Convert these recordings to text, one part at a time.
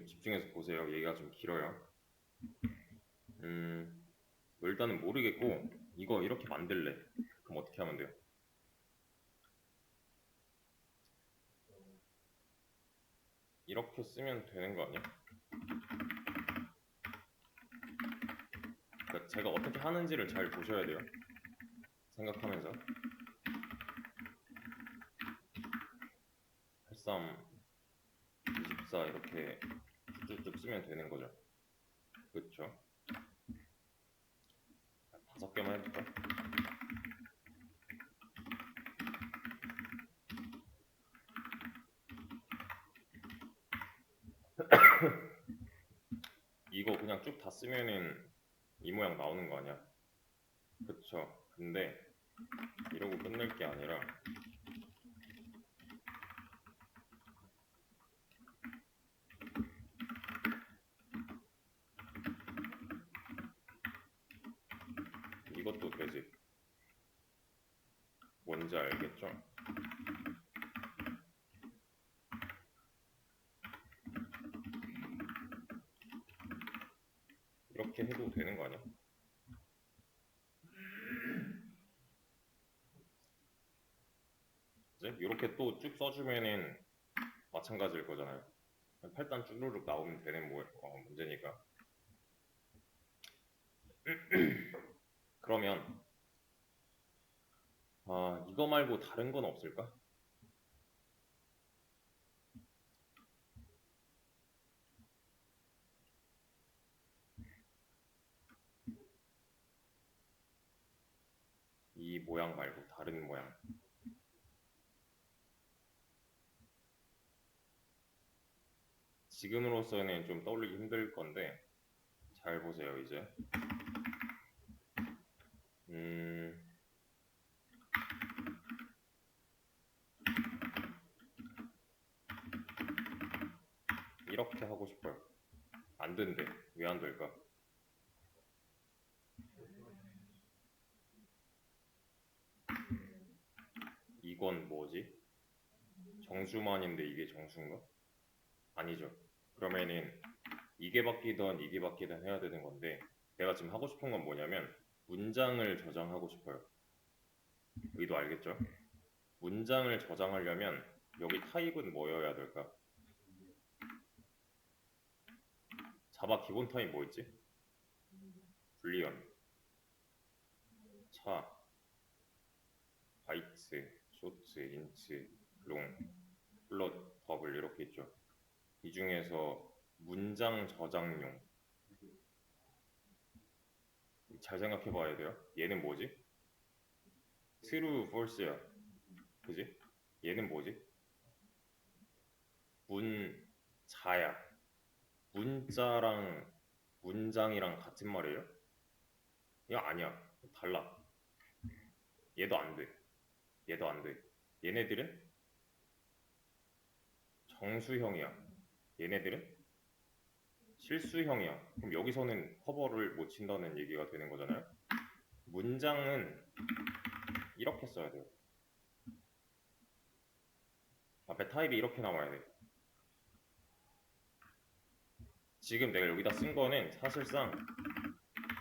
좀 집중해서 보세요. 얘기가 좀 길어요. 뭐 일단은 모르겠고 이거 이렇게 만들래. 그럼 어떻게 하면 돼요? 이렇게 쓰면 되는 거 아니야? 그러니까 제가 어떻게 하는지를 잘 보셔야 돼요. 생각하면서 83, 24 이렇게 쭉쭉 쓰면 되는 거죠. 그렇죠? 5개만 해볼까? 이거 그냥 쭉 다 쓰면은 이 모양 나오는 거 아니야? 그쵸? 근데 이러고 끝낼 게 아니라 이것도 되지. 뭔지 알겠죠? 이렇게 해도 되는 거 아니야? 이제 이렇게 또 쭉 써주면은 마찬가지일 거잖아요. 8단 쭈루룩 나오면 되는 문제니까. 그러면 이거 말고 다른 건 없을까? 이 모양 말고 다른 모양. 지금으로서는 좀 떠올리기 힘들 건데 잘 보세요. 이제 이렇게 하고 싶어요. 안 된대. 왜 안 될까? 이건 뭐지? 정수만인데 이게 정수인가? 아니죠. 그러면은 이게 바뀌던 이게 바뀌던 해야 되는 건데 내가 지금 하고 싶은 건 뭐냐면 문장을 저장하고 싶어요. 의도 알겠죠? 문장을 저장하려면 여기 타입은 뭐여야 될까? 자바 기본 타입 뭐 있지? 불리언, 차, 바이트, 쇼트, 인트, 롱, 플롯, 더블 이렇게 있죠. 이 중에서 문장 저장용 잘 생각해 봐야 돼요. 얘는 뭐지? true, false야. 그지? 얘는 뭐지? 문자야. 문자랑 문장이랑 같은 말이에요? 이거 아니야. 달라. 얘도 안 돼. 얘도 안 돼. 얘네들은 정수형이야. 얘네들은 실수형이야. 그럼 여기서는 커버를 못 친다는 얘기가 되는 거잖아요. 문장은 이렇게 써야 돼요. 앞에 타입이 이렇게 나와야 돼. 지금 내가 여기다 쓴 거는 사실상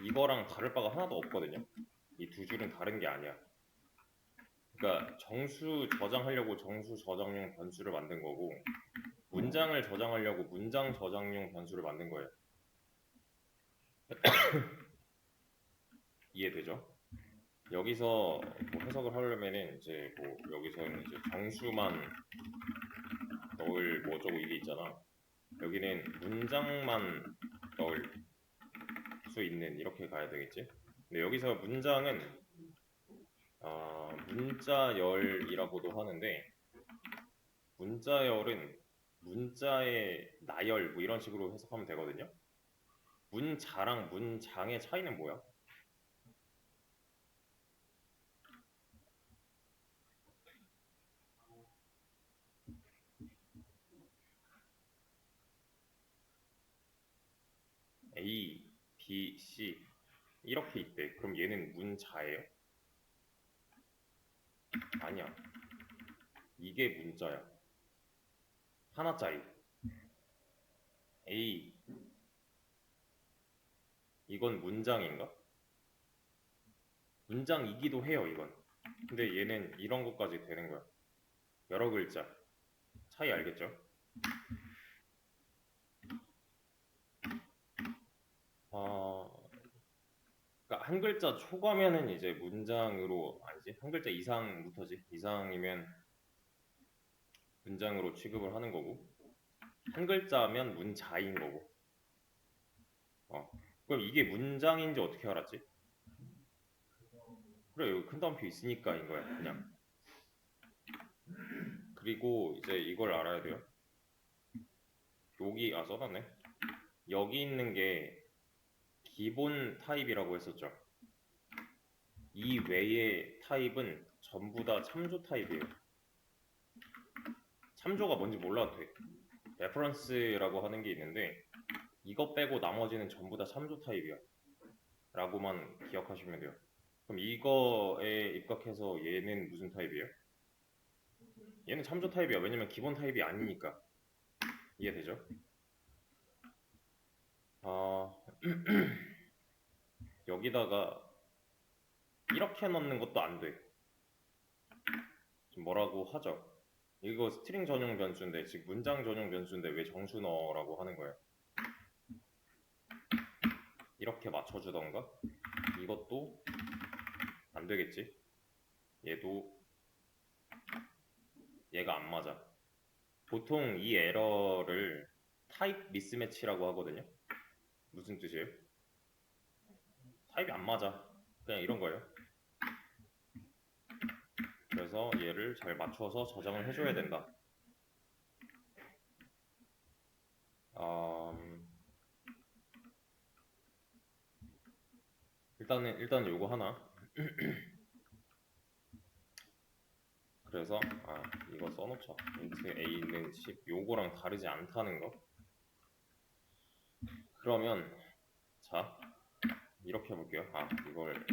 이거랑 다를 바가 하나도 없거든요. 이 두 줄은 다른 게 아니야. 그러니까 정수 저장하려고 정수 저장용 변수를 만든 거고 문장을 저장하려고 문장 저장용 변수를 만든 거예요. 이해되죠? 여기서 뭐 해석을 하려면은 이제 뭐 여기서는 이제 정수만 넣을 뭐 어쩌고 이게 있잖아. 여기는 문장만 넣을 수 있는 이렇게 가야 되겠지. 근데 여기서 문장은 문자열이라고도 하는데 문자열은 문자의 나열 뭐 이런 식으로 해석하면 되거든요. 문자랑 문장의 차이는 뭐야? A, B, C 이렇게 있대. 그럼 얘는 문자예요? 아니야. 이게 문자야. 하나짜리. A 이건 문장인가? 문장이기도 해요 이건. 근데 얘는 이런 것까지 되는 거야. 여러 글자. 차이 알겠죠? 그러니까 한 글자 초과면은 이제 문장으로 아니지 한 글자 이상부터지 이상이면 문장으로 취급을 하는 거고 한 글자면 문자인 거고 그럼 이게 문장인지 어떻게 알았지? 그래 여기 큰 따옴표 있으니까인 거야 그냥. 그리고 이제 이걸 알아야 돼요. 여기 써놨네. 여기 있는 게 기본 타입이라고 했었죠. 이 외의 타입은 전부 다 참조 타입이에요. 참조가 뭔지 몰라도 돼. 레퍼런스라고 하는 게 있는데 이거 빼고 나머지는 전부 다 참조 타입이야 라고만 기억하시면 돼요. 그럼 이거에 입각해서 얘는 무슨 타입이에요? 얘는 참조 타입이야. 왜냐면 기본 타입이 아니니까. 이해되죠? 여기다가 이렇게 넣는 것도 안 돼. 좀 뭐라고 하죠? 이거 스트링 전용 변수인데 즉 문장 전용 변수인데 왜 정수 넣어라고 하는 거예요? 이렇게 맞춰주던가 이것도 안 되겠지? 얘가 안 맞아. 보통 이 에러를 타입 미스매치라고 하거든요. 무슨 뜻이에요? 타입이 안 맞아. 그냥 이런 거예요. 그래서 얘를 잘 맞춰서 저장을 해줘야 된다. 일단은 요거 하나. 그래서 이거 써놓자. int a는 10 요거랑 다르지 않다는 거. 그러면 자 이렇게 해볼게요. 이걸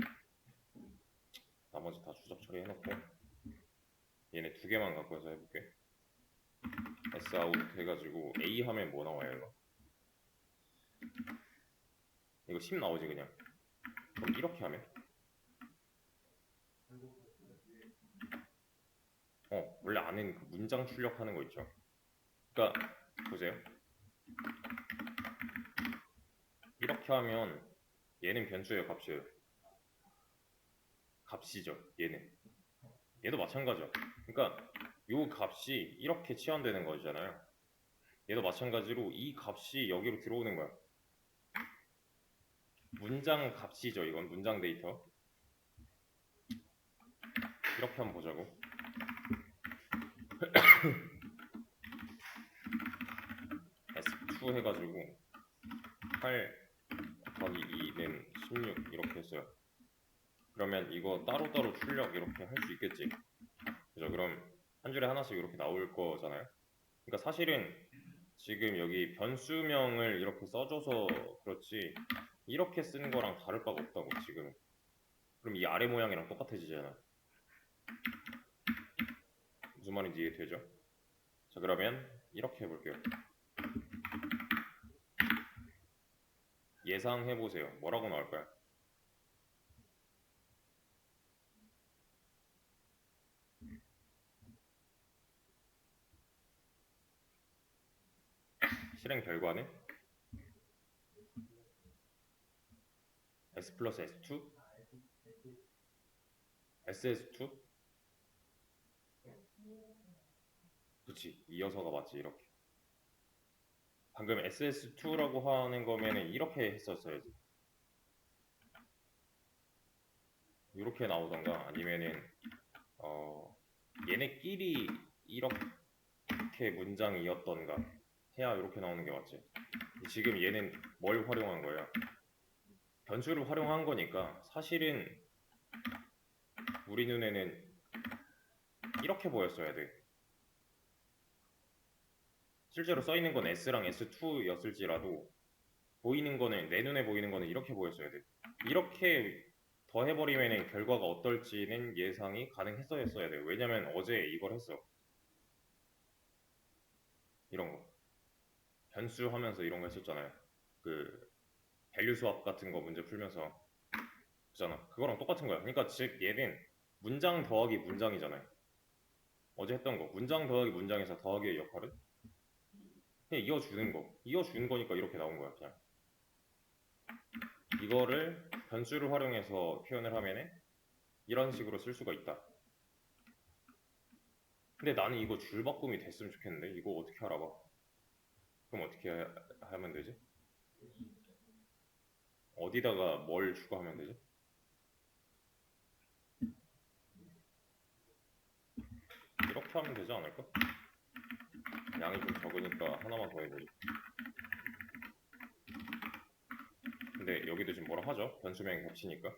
나머지 다 추적 처리해놓고 얘네 두 개만 갖고 해서 해볼게. sout 해가지고 a 하면 뭐 나와요 이거? 이거 10 나오지 그냥. 그럼 이렇게 하면 원래 안에는 그 문장 출력하는 거 있죠. 그러니까 보세요. 이렇게 하면 얘는 변수예요, 값이에요. 값이죠, 얘도 마찬가지야. 그러니까 요 값이 이렇게 치환되는 거잖아요. 얘도 마찬가지로 이 값이 여기로 들어오는 거야. 문장 값이죠, 이건 문장 데이터. 이렇게 한번 보자고. S2 해가지고 8 곱하기 2는 16 이렇게 했어요. 그러면 이거 따로따로 출력 이렇게 할 수 있겠지. 그죠? 그럼 한 줄에 하나씩 이렇게 나올 거잖아요. 그러니까 사실은 지금 여기 변수명을 이렇게 써줘서 그렇지 이렇게 쓴 거랑 다를 바가 없다고 지금. 그럼 이 아래 모양이랑 똑같아지잖아. 무슨 말인지 이해되죠? 자 그러면 이렇게 해볼게요. 예상해보세요. 뭐라고 나올까요? 실행 결과는 S 플러스 S2? SS2? 그치 이어서가 맞지 이렇게. 방금 SS2라고 하는 거면은 이렇게 했었어야지. 이렇게 나오던가 아니면은 얘네끼리 이렇게 문장이었던가 해야 이렇게 나오는 게 맞지. 지금 얘는 뭘 활용한 거예요? 변수를 활용한 거니까 사실은 우리 눈에는 이렇게 보였어야 돼. 실제로 써있는 건 S랑 S2였을지라도 보이는 거는 내 눈에 보이는 거는 이렇게 보였어야 돼. 이렇게 더해버리면 결과가 어떨지는 예상이 가능했어야 돼. 왜냐면 어제 이걸 했어. 이런 거. 변수 하면서 이런 거 했었잖아요. 그 밸류 수학 같은 거 문제 풀면서 그잖아. 그거랑 똑같은 거야. 그러니까 즉 얘는 문장 더하기 문장이잖아요. 어제 했던 거 문장 더하기 문장에서 더하기의 역할은 그냥 이어주는 거니까 이렇게 나온 거야. 그냥 이거를 변수를 활용해서 표현을 하면은 이런 식으로 쓸 수가 있다. 근데 나는 이거 줄바꿈이 됐으면 좋겠는데 이거 어떻게 알아봐? 그럼 어떻게 하면 되지? 어디다가 뭘 추가하면 되지? 이렇게 하면 되지 않을까? 양이 좀 적으니까 하나만 더 해보지. 근데 여기도 지금 뭐라 하죠? 변수명이 겹치니까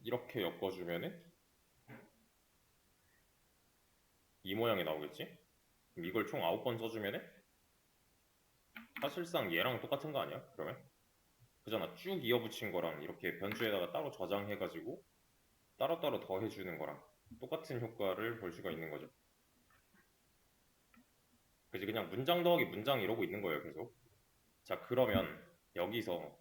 이렇게 엮어주면은 이 모양이 나오겠지? 그럼 이걸 총 9번 써주면은 사실상 얘랑 똑같은 거 아니야? 그러면? 그잖아. 쭉 이어붙인 거랑 이렇게 변수에다가 따로 저장해가지고 따로따로 더해주는 거랑 똑같은 효과를 볼 수가 있는 거죠. 그지? 그냥 문장 더하기 문장 이러고 있는 거예요, 계속. 자, 그러면 여기서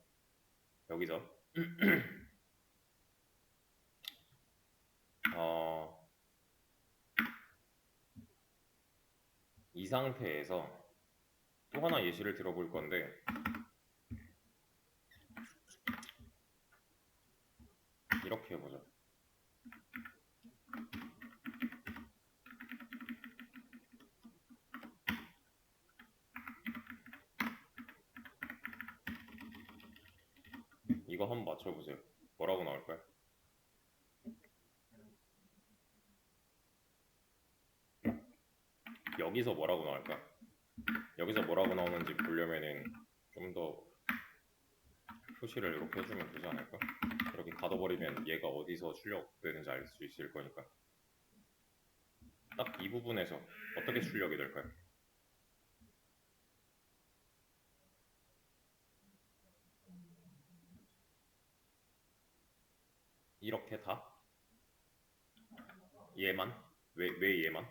어, 이 상태에서 또 하나 예시를 들어볼 건데 이렇게 해보자. 이거 한번 맞춰보세요. 뭐라고 나올까요? 여기서 뭐라고 나올까? 여기서 뭐라고 나오는지 보려면은 좀 더 표시를 이렇게 해주면 되지 않을까? 이렇게 가둬버리면 얘가 어디서 출력되는지 알 수 있을 거니까. 딱 이 부분에서 어떻게 출력이 될까요? 이렇게 다? 얘만? 왜 얘만?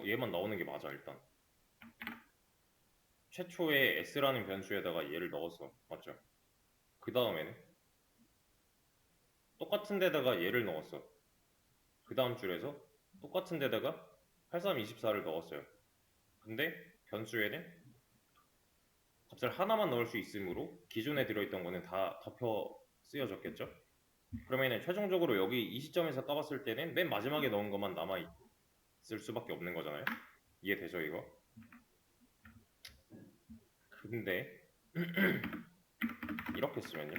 얘만 나오는 게 맞아 일단. 최초에 s라는 변수에다가 얘를 넣었어. 맞죠? 그 다음에는 똑같은 데다가 얘를 넣었어. 그 다음 줄에서 똑같은 데다가 8324를 넣었어요. 근데 변수에는 값을 하나만 넣을 수 있으므로 기존에 들어있던 거는 다 덮여 쓰여졌겠죠? 그러면은 최종적으로 여기 이 시점에서 까봤을 때는 맨 마지막에 넣은 것만 남아있을 수밖에 없는 거잖아요. 이해되죠 이거? 근데 이렇게 쓰면요.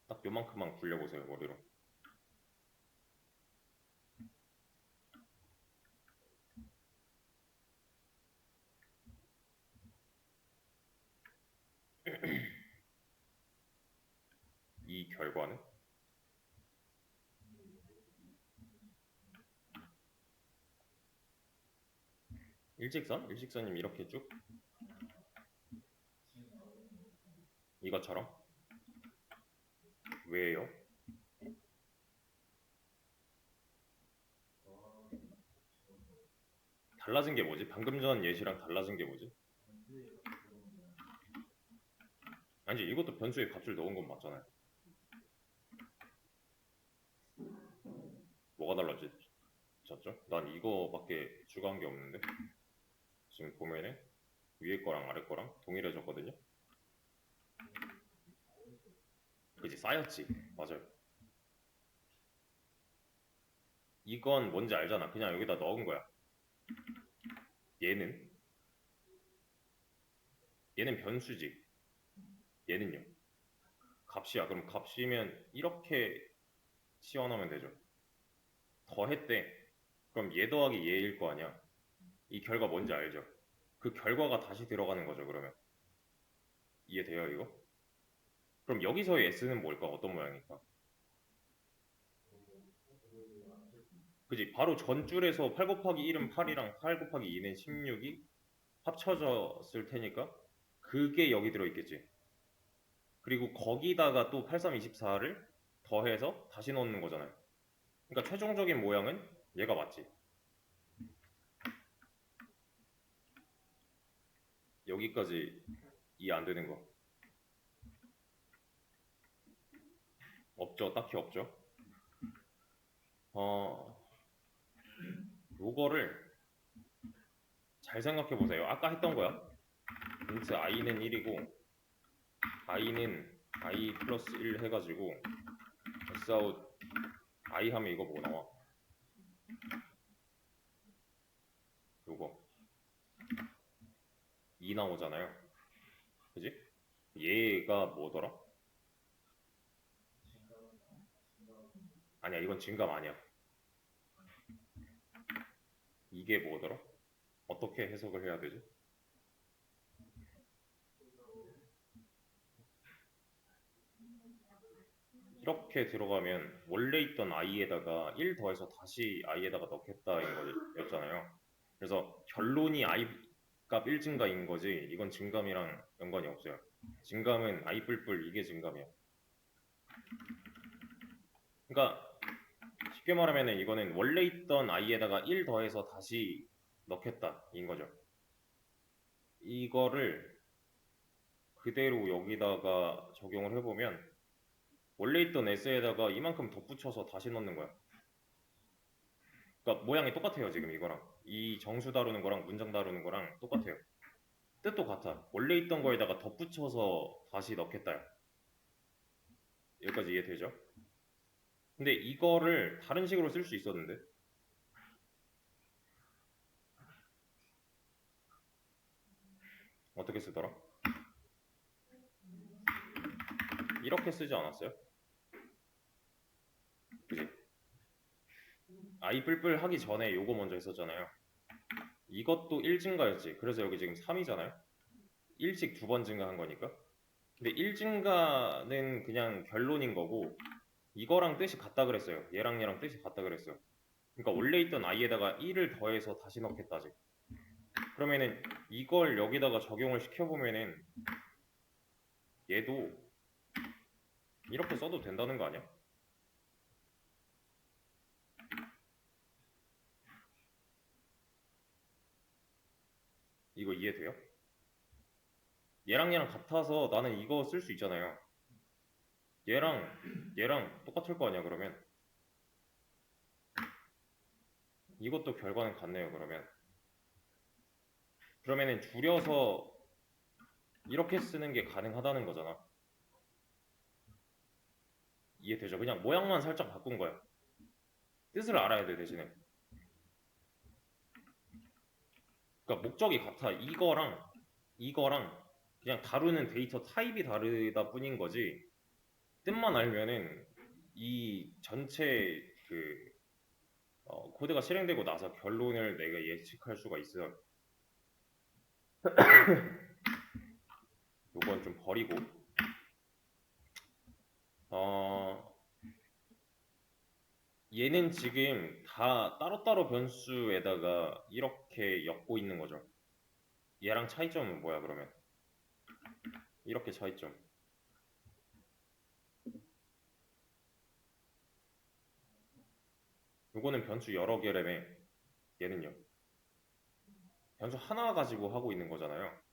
딱 요만큼만 굴려보세요 머리로. 이 결과는 일직선이면 이렇게 쭉 이것처럼. 왜요? 달라진 게 뭐지? 방금 전 예시랑 달라진 게 뭐지? 아니지, 이것도 변수에 값을 넣은 건 맞잖아요. 뭐가 달라졌죠? 난 이거밖에 추가한 게 없는데 지금 보면은 위에 거랑 아래 거랑 동일해졌거든요. 그지? 쌓였지. 맞아요. 이건 뭔지 알잖아. 그냥 여기다 넣은 거야. 얘는 변수지. 얘는요. 값이야. 그럼 값이면 이렇게 치환하면 되죠. 더했대. 그럼 얘 더하기 얘일 거 아니야. 이 결과 뭔지 알죠? 그 결과가 다시 들어가는 거죠. 그러면 이해돼요 이거? 그럼 여기서의 s는 뭘까? 어떤 모양일까? 그지? 바로 전줄에서 8 곱하기 1은 8이랑 8 곱하기 2는 16이 합쳐졌을 테니까 그게 여기 들어있겠지. 그리고 거기다가 또 8324를 더해서 다시 넣는 거잖아요. 그러니까 최종적인 모양은 얘가 맞지. 여기까지 이해 안 되는 거 없죠? 딱히 없죠? 요거를 잘 생각해 보세요. 아까 했던 거야. 인트 i는 1이고 i는 i 플러스 1 해가지고 sout i 하면 이거 보고 나와. 요거 2 나오잖아요. 그지? 얘가 뭐더라? 아니야, 이건 증감 아니야. 이게 뭐더라? 어떻게 해석을 해야 되지? 이렇게 들어가면 원래 있던 i에다가 1 더해서 다시 i에다가 넣겠다인 거였잖아요. 그래서 결론이 i 값 1 증가인 거지 이건 증감이랑 연관이 없어요. 증감은 i 뿔뿔 이게 증감이야. 그러니까 쉽게 말하면 이거는 원래 있던 i에다가 1 더해서 다시 넣겠다인 거죠. 이거를 그대로 여기다가 적용을 해보면 원래 있던 s에다가 이만큼 덧붙여서 다시 넣는 거야. 그러니까 모양이 똑같아요. 지금 이거랑 이 정수 다루는 거랑 문장 다루는 거랑 똑같아요. 뜻도 같아. 원래 있던 거에다가 덧붙여서 다시 넣겠다. 여기까지 이해되죠? 근데 이거를 다른 식으로 쓸 수 있었는데 어떻게 쓰더라? 이렇게 쓰지 않았어요? 그지? i 뿔뿔 하기 전에 요거 먼저 했었잖아요. 이것도 1 증가였지. 그래서 여기 지금 3이잖아요. 1씩 2번 증가한 거니까. 근데 1 증가는 그냥 결론인 거고 이거랑 뜻이 같다 그랬어요. 얘랑 얘랑 뜻이 같다 그랬어요. 그러니까 원래 있던 i에다가 1을 더해서 다시 넣겠다지. 그러면은 이걸 여기다가 적용을 시켜보면은 얘도 이렇게 써도 된다는 거 아니야? 이거 이해돼요? 얘랑 얘랑 같아서 나는 이거 쓸 수 있잖아요. 얘랑 똑같을 거 아니야 그러면. 이것도 결과는 같네요 그러면은 줄여서 이렇게 쓰는 게 가능하다는 거잖아. 이해되죠? 그냥 모양만 살짝 바꾼 거야. 뜻을 알아야 돼 대신에. 그러니까 목적이 같아. 이거랑 그냥 다루는 데이터 타입이 다르다 뿐인 거지. 뜻만 알면은 이 전체 코드가 실행되고 나서 결론을 내가 예측할 수가 있어요. 요건 좀 버리고 얘는 지금 다 따로따로 변수에다가 이렇게 엮고 있는 거죠. 얘랑 차이점은 뭐야 그러면? 이렇게 차이점. 요거는 변수 여러 개라며. 얘는요. 변수 하나 가지고 하고 있는 거잖아요.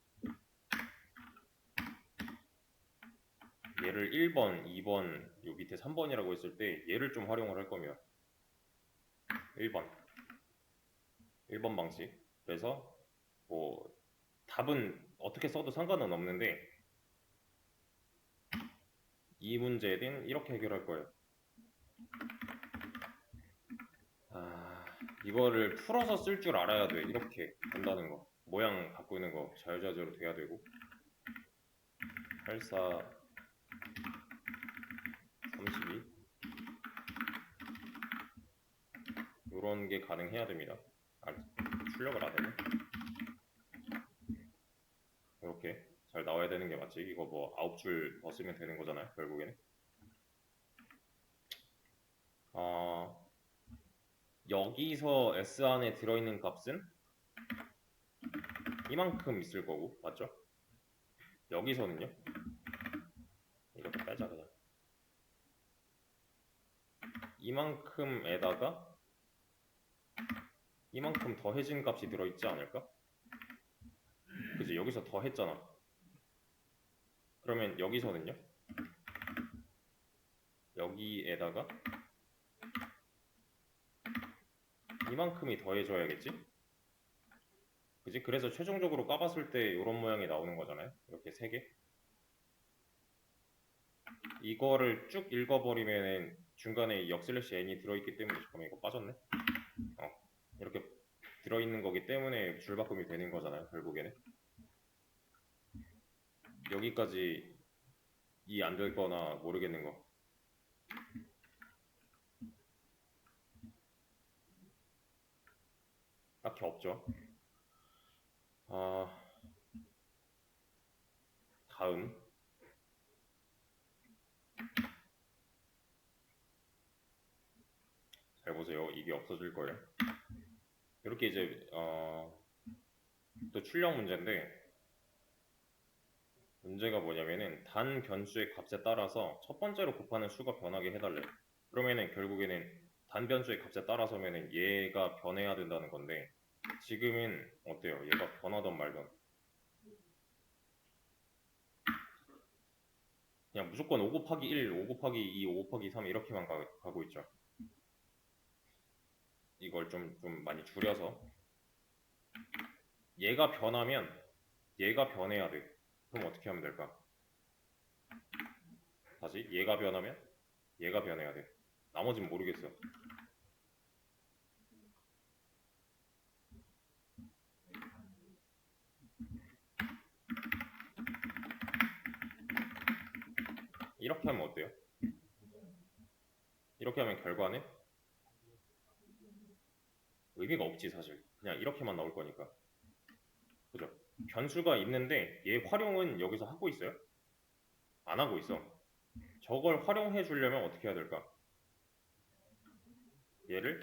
얘를 1번, 2번, 요 밑에 3번이라고 했을 때 얘를 좀 활용을 할 거면 1번 방식. 그래서 뭐 답은 어떻게 써도 상관은 없는데 이 문제는 이렇게 해결할 거예요. 이거를 풀어서 쓸 줄 알아야 돼. 이렇게 된다는 거. 모양 바꾸는 거 자유자재로 돼야 되고 84 32 이런 게 가능해야 됩니다. 출력을 안 되네. 이렇게 잘 나와야 되는 게 맞지. 이거 뭐 9줄 더 쓰면 되는 거잖아요. 결국에는. 여기서 S 안에 들어있는 값은 이만큼 있을 거고 맞죠? 여기서는요 이렇게 빼자 그냥. 이만큼에다가 이만큼 더해진 값이 들어있지 않을까? 그지? 여기서 더했잖아. 그러면 여기서는요? 여기에다가 이만큼이 더해져야겠지? 그지? 그래서 최종적으로 까봤을 때 이런 모양이 나오는 거잖아요. 이렇게 3개. 이거를 쭉 읽어버리면은 중간에 역슬래시 n이 들어있기 때문에 잠깐만 이거 빠졌네. 이렇게 들어있는 거기 때문에 줄바꿈이 되는 거잖아요. 결국에는 여기까지 이 안 될 거나 모르겠는 거. 딱히 없죠. 다음 잘 보세요. 이게 없어질 거예요. 이렇게 이제 또 출력 문제인데 문제가 뭐냐면은 단 변수의 값에 따라서 첫 번째로 곱하는 수가 변하게 해달래요. 그러면은 결국에는 단 변수의 값에 따라서면은 얘가 변해야 된다는 건데 지금은 어때요? 얘가 변하던 말던 그냥 무조건 5 곱하기 1, 5 곱하기 2, 5 곱하기 3 이렇게만 가고 있죠. 이걸 좀 많이 줄여서 얘가 변하면 얘가 변해야 돼. 그럼 어떻게 하면 될까? 다시 얘가 변하면 얘가 변해야 돼. 나머지는 모르겠어. 이렇게 하면 어때요? 이렇게 하면 결과는 의미가 없지 사실. 그냥 이렇게만 나올 거니까. 그죠? 변수가 있는데 얘 활용은 여기서 하고 있어요? 안 하고 있어. 저걸 활용해 주려면 어떻게 해야 될까? 얘를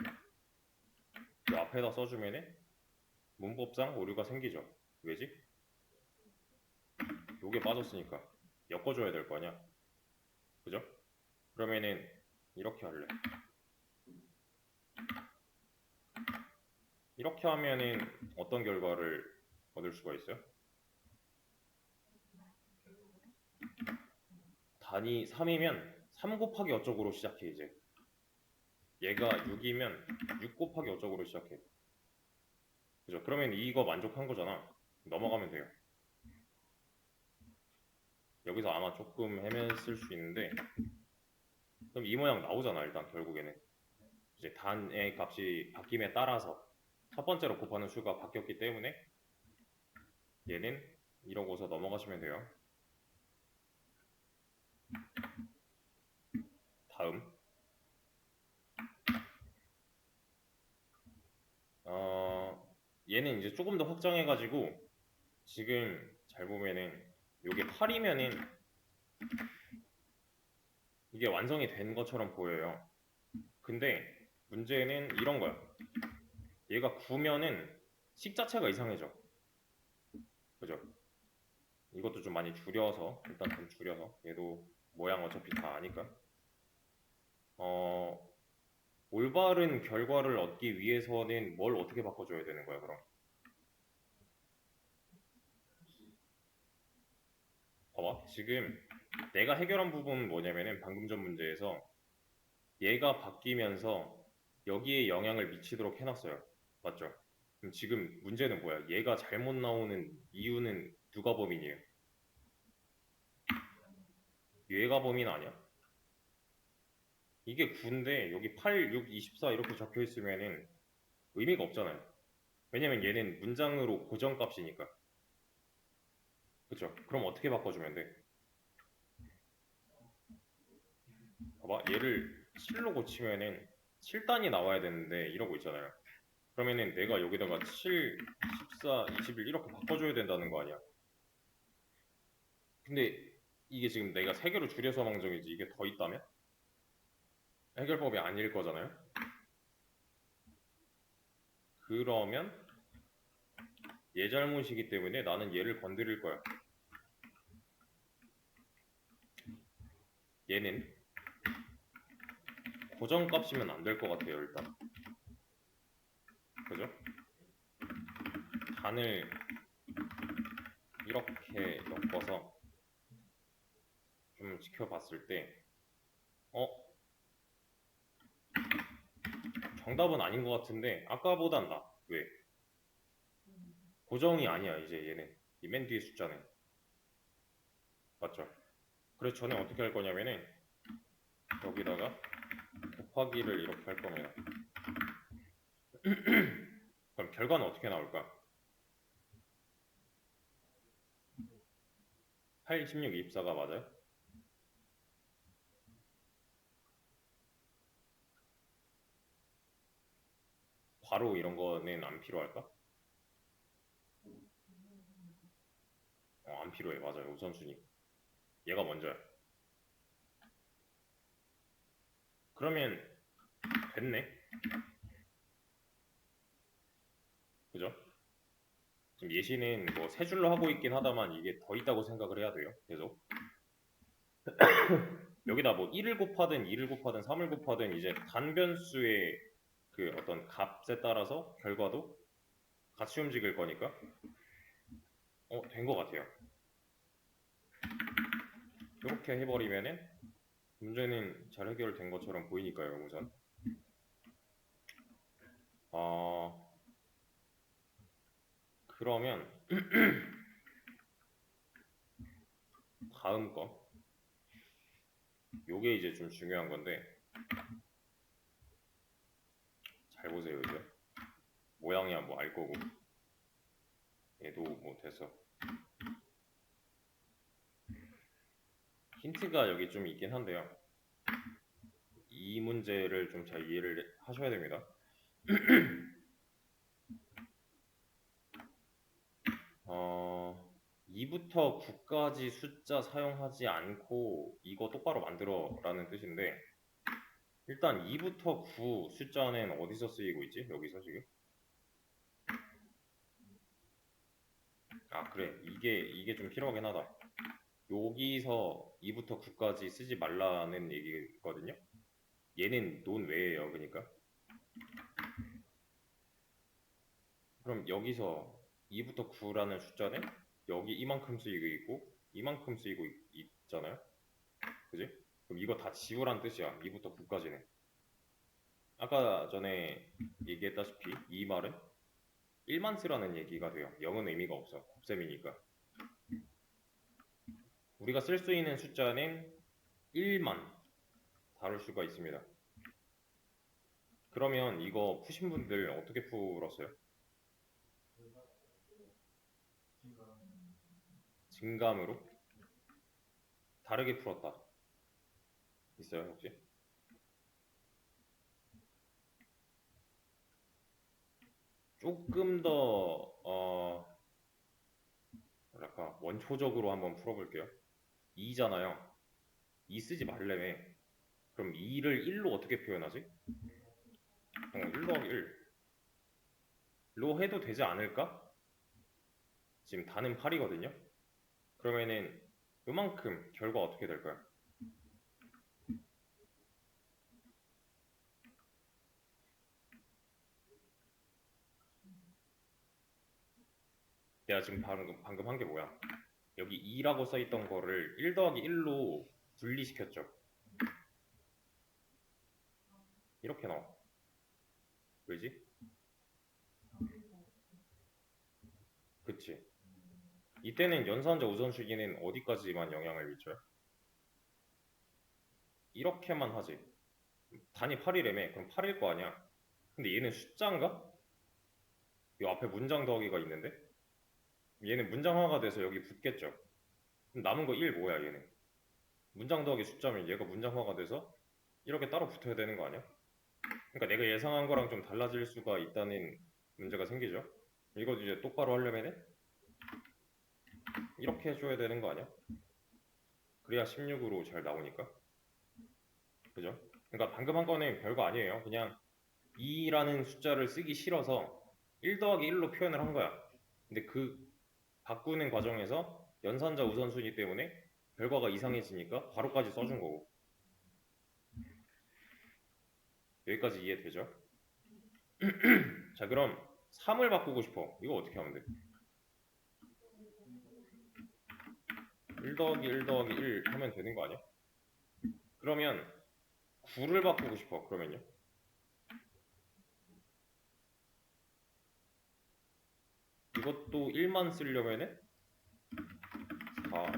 이 앞에다 써주면은 문법상 오류가 생기죠. 왜지? 요게 빠졌으니까 엮어줘야 될 거 아니야. 그죠? 그러면은 이렇게 할래. 이렇게 하면은 어떤 결과를 얻을 수가 있어요? 단위 3이면 3 곱하기 어쩌고로 시작해 이제. 얘가 6이면 6 곱하기 어쩌고로 시작해. 그죠? 그러면 이거 만족한 거잖아. 넘어가면 돼요. 여기서 아마 조금 헤맸을 수 있는데 그럼 이 모양 나오잖아 일단 결국에는. 이제 단의 값이 바뀜에 따라서 첫 번째로 곱하는 수가 바뀌었기 때문에 얘는 이러고서 넘어가시면 돼요. 다음 얘는 이제 조금 더 확장해가지고 지금 잘 보면은 요게 8이면은 이게 완성이 된 것처럼 보여요. 근데 문제는 이런 거야. 얘가 9면은 식 자체가 이상해져. 그죠? 이것도 좀 많이 줄여서 일단 좀 줄여서 얘도 모양 어차피 다 아니까 올바른 결과를 얻기 위해서는 뭘 어떻게 바꿔줘야 되는 거야 그럼? 봐봐 지금 내가 해결한 부분은 뭐냐면은 방금 전 문제에서 얘가 바뀌면서 여기에 영향을 미치도록 해놨어요. 맞죠? 그럼 지금 문제는 뭐야? 얘가 잘못 나오는 이유는 누가 범인이에요? 얘가 범인 아니야? 이게 9인데 여기 8, 6, 24 이렇게 적혀 있으면은 의미가 없잖아요. 왜냐면 얘는 문장으로 고정값이니까. 그쵸? 그럼 어떻게 바꿔주면 돼? 봐봐 얘를 7로 고치면은 7단이 나와야 되는데 이러고 있잖아요. 그러면은 내가 여기다가 7, 14, 21 이렇게 바꿔줘야 된다는 거 아니야. 근데 이게 지금 내가 3개로 줄여서 망정이지 이게 더 있다면? 해결법이 아닐 거잖아요. 그러면 얘 잘못이기 때문에 나는 얘를 건드릴 거야. 얘는 고정값이면 안 될 것 같아요. 일단 그죠? 단을 이렇게 엮어서 좀 지켜봤을 때 정답은 아닌 것 같은데 아까보단 나. 왜? 고정이 아니야 이제 얘는. 이 맨 뒤에 숫자는. 맞죠? 그래서 저는 어떻게 할 거냐면은 여기다가 곱하기를 이렇게 할 겁니다. 그럼 결과는 어떻게 나올까? 8, 16, 24가 맞아요? 바로 이런 거는 안 필요할까? 안 필요해. 맞아요. 우선순위. 얘가 먼저야. 그러면 됐네. 그죠? 지금 예시는 뭐 세 줄로 하고 있긴 하다만 이게 더 있다고 생각을 해야 돼요. 계속. 여기다 뭐 1을 곱하든 2를 곱하든 3을 곱하든 이제 단변수의 그 어떤 값에 따라서 결과도 같이 움직일 거니까 된 것 같아요. 이렇게 해버리면은 문제는 잘 해결된 것처럼 보이니까요, 우선. 그러면 다음 거. 요게 이제 좀 중요한 건데 잘 보세요, 이제. 모양이야 뭐 알 거고. 얘도 뭐 돼서. 힌트가 여기 좀 있긴 한데요. 이 문제를 좀 잘 이해를 하셔야 됩니다. 2부터 9까지 숫자 사용하지 않고 이거 똑바로 만들어 라는 뜻인데 일단 2부터 9 숫자는 어디서 쓰이고 있지? 여기서 지금? 그래. 이게 좀 필요하긴 하다. 여기서 2부터 9까지 쓰지 말라는 얘기거든요. 얘는 논 외예요. 그러니까. 그럼 여기서 2부터 9라는 숫자는 여기 이만큼 쓰이고 있고 이만큼 쓰이고 있잖아요. 그지? 그럼 이거 다 지우란 뜻이야. 2부터 9까지는. 아까 전에 얘기했다시피 이 말은 1만 쓰라는 얘기가 돼요. 0은 의미가 없어. 곱셈이니까. 우리가 쓸 수 있는 숫자는 1만 다룰 수가 있습니다. 그러면 이거 푸신 분들 어떻게 풀었어요? 증감으로? 다르게 풀었다. 있어요 혹시? 조금 더 뭐랄까 원초적으로 한번 풀어볼게요. 2잖아요. 2 쓰지 말래매. 그럼 2를 1로 어떻게 표현하지? 1 더하기 1로 해도 되지 않을까? 지금 단은 8이거든요. 그러면은 요만큼 결과 어떻게 될까요? 내가 지금 방금 한 게 뭐야? 여기 2라고 써있던 거를 1 더하기 1로 분리시켰죠. 이렇게 나와. 왜지? 그치? 이때는 연산자 우선순위는 어디까지만 영향을 미쳐요? 이렇게만 하지. 단위 8이라며. 그럼 8일 거 아니야. 근데 얘는 숫자인가? 이 앞에 문장 더하기가 있는데 얘는 문장화가 돼서 여기 붙겠죠. 그럼 남은 거 1 뭐야 얘는? 문장 더하기 숫자면 얘가 문장화가 돼서 이렇게 따로 붙어야 되는 거 아니야? 그러니까 내가 예상한 거랑 좀 달라질 수가 있다는 문제가 생기죠. 이거 이제 똑바로 하려면은 이렇게 해줘야 되는 거 아니야? 그래야 16으로 잘 나오니까. 그죠? 그러니까 방금 한 거는 별거 아니에요. 그냥 2라는 숫자를 쓰기 싫어서 1 더하기 1로 표현을 한 거야. 근데 그 바꾸는 과정에서 연산자 우선순위 때문에 결과가 이상해지니까 바로까지 써준 거고. 여기까지 이해되죠? 자, 그럼 3을 바꾸고 싶어. 이거 어떻게 하면 돼? 1 더하기 1 더하기 1 하면 되는 거 아니야? 그러면 9를 바꾸고 싶어. 그러면요? 이것도 1만 쓰려면은 4, 5, 6,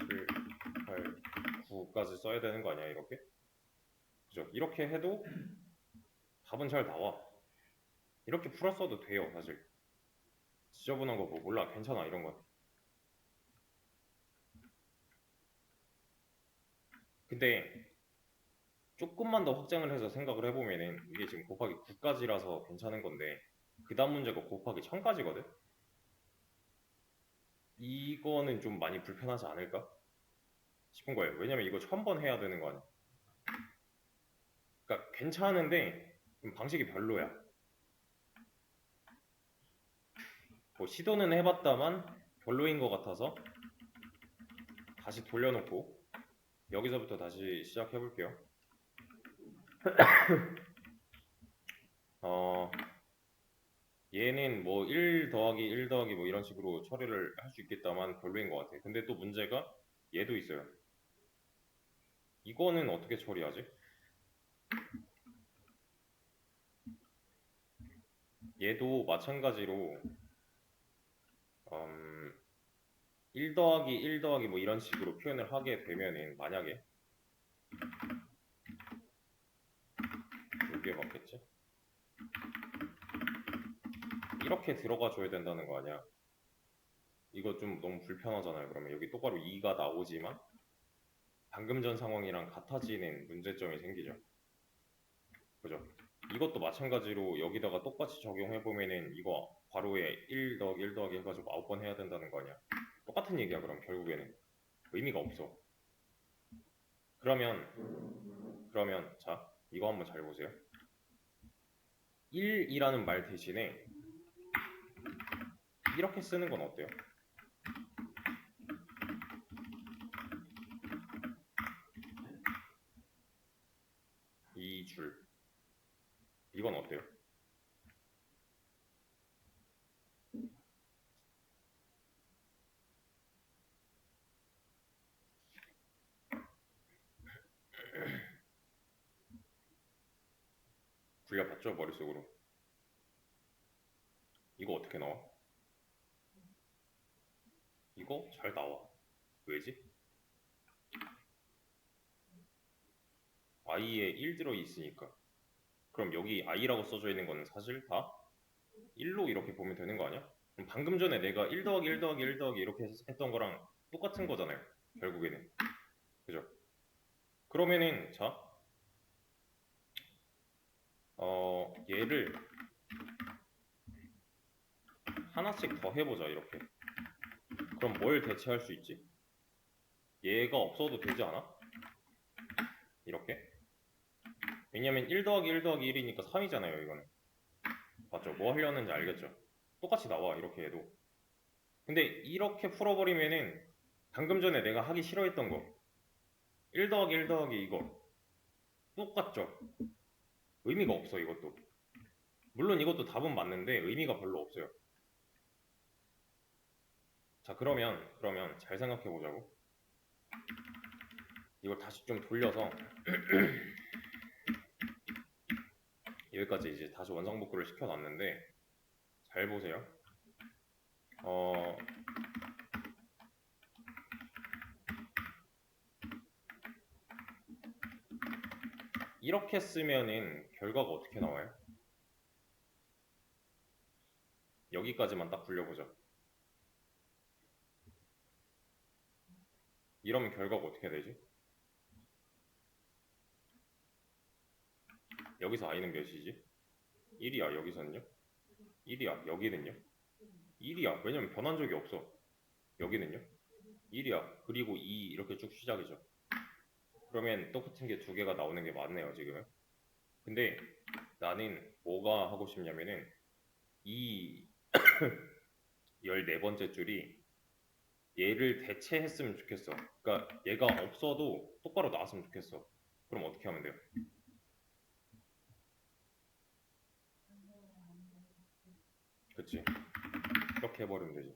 7, 8, 9까지 써야 되는 거 아니야, 이렇게? 그죠? 이렇게 해도 답은 잘 나와. 이렇게 풀었어도 돼요, 사실. 지저분한 거 뭐 몰라, 괜찮아, 이런 건. 근데 조금만 더 확장을 해서 생각을 해보면은 이게 지금 곱하기 9까지라서 괜찮은 건데 그 다음 문제가 곱하기 1000까지거든? 이거는 좀 많이 불편하지 않을까 싶은 거예요. 왜냐면 이거 1000번 해야 되는 거 아니야. 그러니까 괜찮은데 좀 방식이 별로야. 뭐 시도는 해봤다만 별로인 것 같아서 다시 돌려놓고 여기서부터 다시 시작해볼게요. 얘는 뭐 1 더하기 1 더하기 뭐 이런 식으로 처리를 할 수 있겠다만 별로인 것 같아. 근데 또 문제가 얘도 있어요. 이거는 어떻게 처리하지? 얘도 마찬가지로 1 더하기 1 더하기 뭐 이런 식으로 표현을 하게 되면은 만약에 여기에 맞겠지? 이렇게 들어가 줘야 된다는 거 아니야. 이거 좀 너무 불편하잖아요. 그러면 여기 똑바로 2가 나오지만 방금 전 상황이랑 같아지는 문제점이 생기죠. 그죠? 이것도 마찬가지로 여기다가 똑같이 적용해보면은 이거 괄호에 1 더하기 1 더하기 해가지고 9번 해야 된다는 거 아니야. 똑같은 얘기야. 그럼 결국에는 의미가 없어. 그러면 자 이거 한번 잘 보세요. 1이라는 말 대신에 이렇게 쓰는 건 어때요? 이 줄 이건 어때요? 굴려봤죠? 머릿속으로. 이거 어떻게 나와? 이거 잘 나와. 왜지? i에 1 들어있으니까. 그럼 여기 i라고 써져 있는 거는 사실 다 1로 이렇게 보면 되는 거 아니야? 그럼 방금 전에 내가 1 더하기 1 더하기 1 더하기 이렇게 했던 거랑 똑같은 거잖아요. 결국에는. 그죠? 그러면은 자 얘를 하나씩 더 해보자 이렇게. 그럼 뭘 대체할 수 있지? 얘가 없어도 되지 않아? 이렇게? 왜냐면 1 더하기 1 더하기 1이니까 3이잖아요 이거는. 맞죠? 뭐 하려는지 알겠죠? 똑같이 나와 이렇게 해도. 근데 이렇게 풀어버리면은 방금 전에 내가 하기 싫어했던 거 1 더하기 1 더하기 이거 똑같죠? 의미가 없어 이것도. 물론 이것도 답은 맞는데 의미가 별로 없어요. 자 그러면 잘 생각해 보자고. 이걸 다시 좀 돌려서 여기까지 이제 다시 원상복구를 시켜놨는데 잘 보세요. 이렇게 쓰면은 결과가 어떻게 나와요? 여기까지만 딱 굴려보자. 이러면 결과가 어떻게 되지? 여기서 i는 몇이지? 1이야. 여기서는요? 1이야. 여기는요? 1이야. 왜냐면 변한 적이 없어. 여기는요? 1이야. 그리고 2 이렇게 쭉 시작이죠. 그러면 똑같은 게 두 개가 나오는 게 맞네요, 지금은. 근데 나는 뭐가 하고 싶냐면은 이 14번째 줄이 얘를 대체했으면 좋겠어. 그러니까 얘가 없어도 똑바로 나왔으면 좋겠어. 그럼 어떻게 하면 돼요? 그치? 이렇게 해버리면 되지.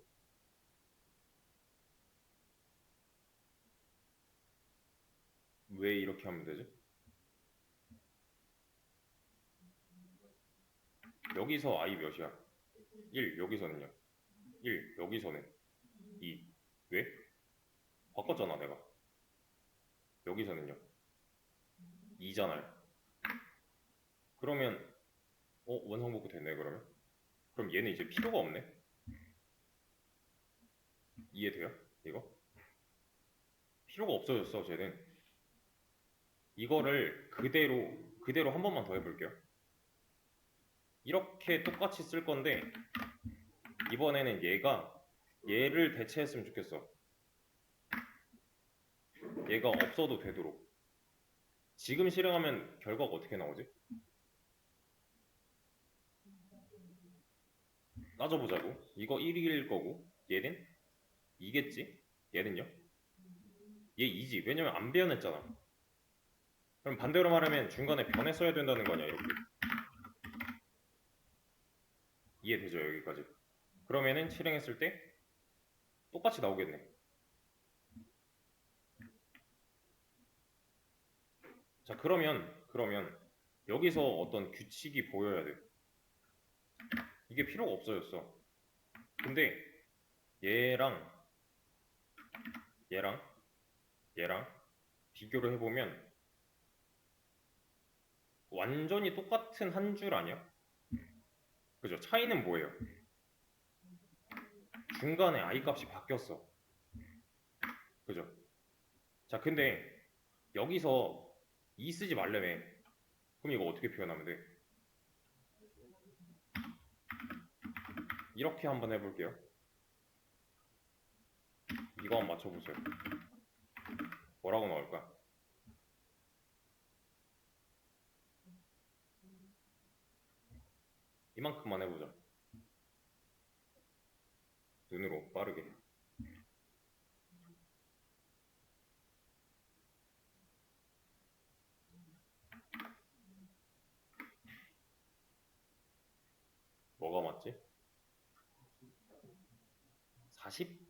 왜 이렇게 하면 되지? 여기서 i 몇이야? 1, 여기서는요? 1, 여기서는 2. 왜? 바꿨잖아, 내가. 여기서는요? 2잖아요. 그러면 원상복구 됐네, 그러면? 그럼 얘는 이제 필요가 없네? 이해돼요? 이거? 필요가 없어졌어, 쟤는. 이거를 그대로 한 번만 더 해볼게요. 이렇게 똑같이 쓸 건데, 이번에는 얘를 대체했으면 좋겠어. 얘가 없어도 되도록. 지금 실행하면 결과가 어떻게 나오지? 따져보자고. 이거 1일 거고, 얘는 2겠지? 얘는요? 얘 2지. 왜냐면 안 변했잖아. 그럼 반대로 말하면 중간에 변했어야 된다는 거 아니야, 이렇게. 이해되죠, 여기까지? 그러면은 실행했을 때 똑같이 나오겠네. 자, 그러면 여기서 어떤 규칙이 보여야 돼. 이게 필요가 없어졌어. 근데 얘랑 얘랑 비교를 해보면 완전히 똑같은 한 줄 아니야? 그죠? 차이는 뭐예요? 중간에 i 값이 바뀌었어. 그죠? 자, 근데 여기서 2 쓰지 말래매. 그럼 이거 어떻게 표현하면 돼? 이렇게 한번 해볼게요. 이거 한번 맞춰보세요. 뭐라고 나올까? 이만큼만 해보자. 눈으로 빠르게. 뭐가 맞지? 40?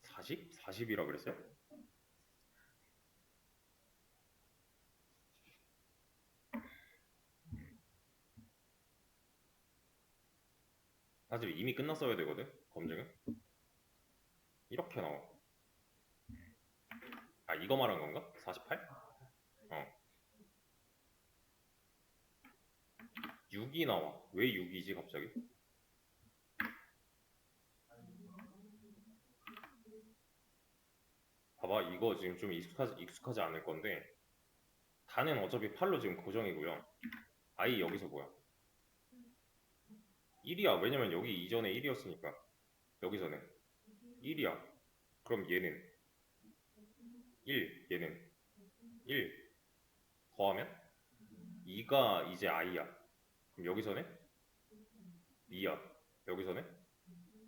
40? 40이라 그랬어요? 사실 이미 끝났어야 되거든, 검증은. 이렇게 나와. 아, 이거 말한 건가? 48? 6이 나와. 왜 6이지 갑자기? 봐봐, 이거 지금 좀 익숙하지 않을 건데 다는 어차피 8로 지금 고정이고요. i 여기서 뭐야? 1이야. 왜냐면 여기 이전에 1이었으니까. 여기서는 1이야. 그럼 얘는 1, 얘는 1 더하면 2가 이제 i야. 그럼 여기서는 2야. 여기서는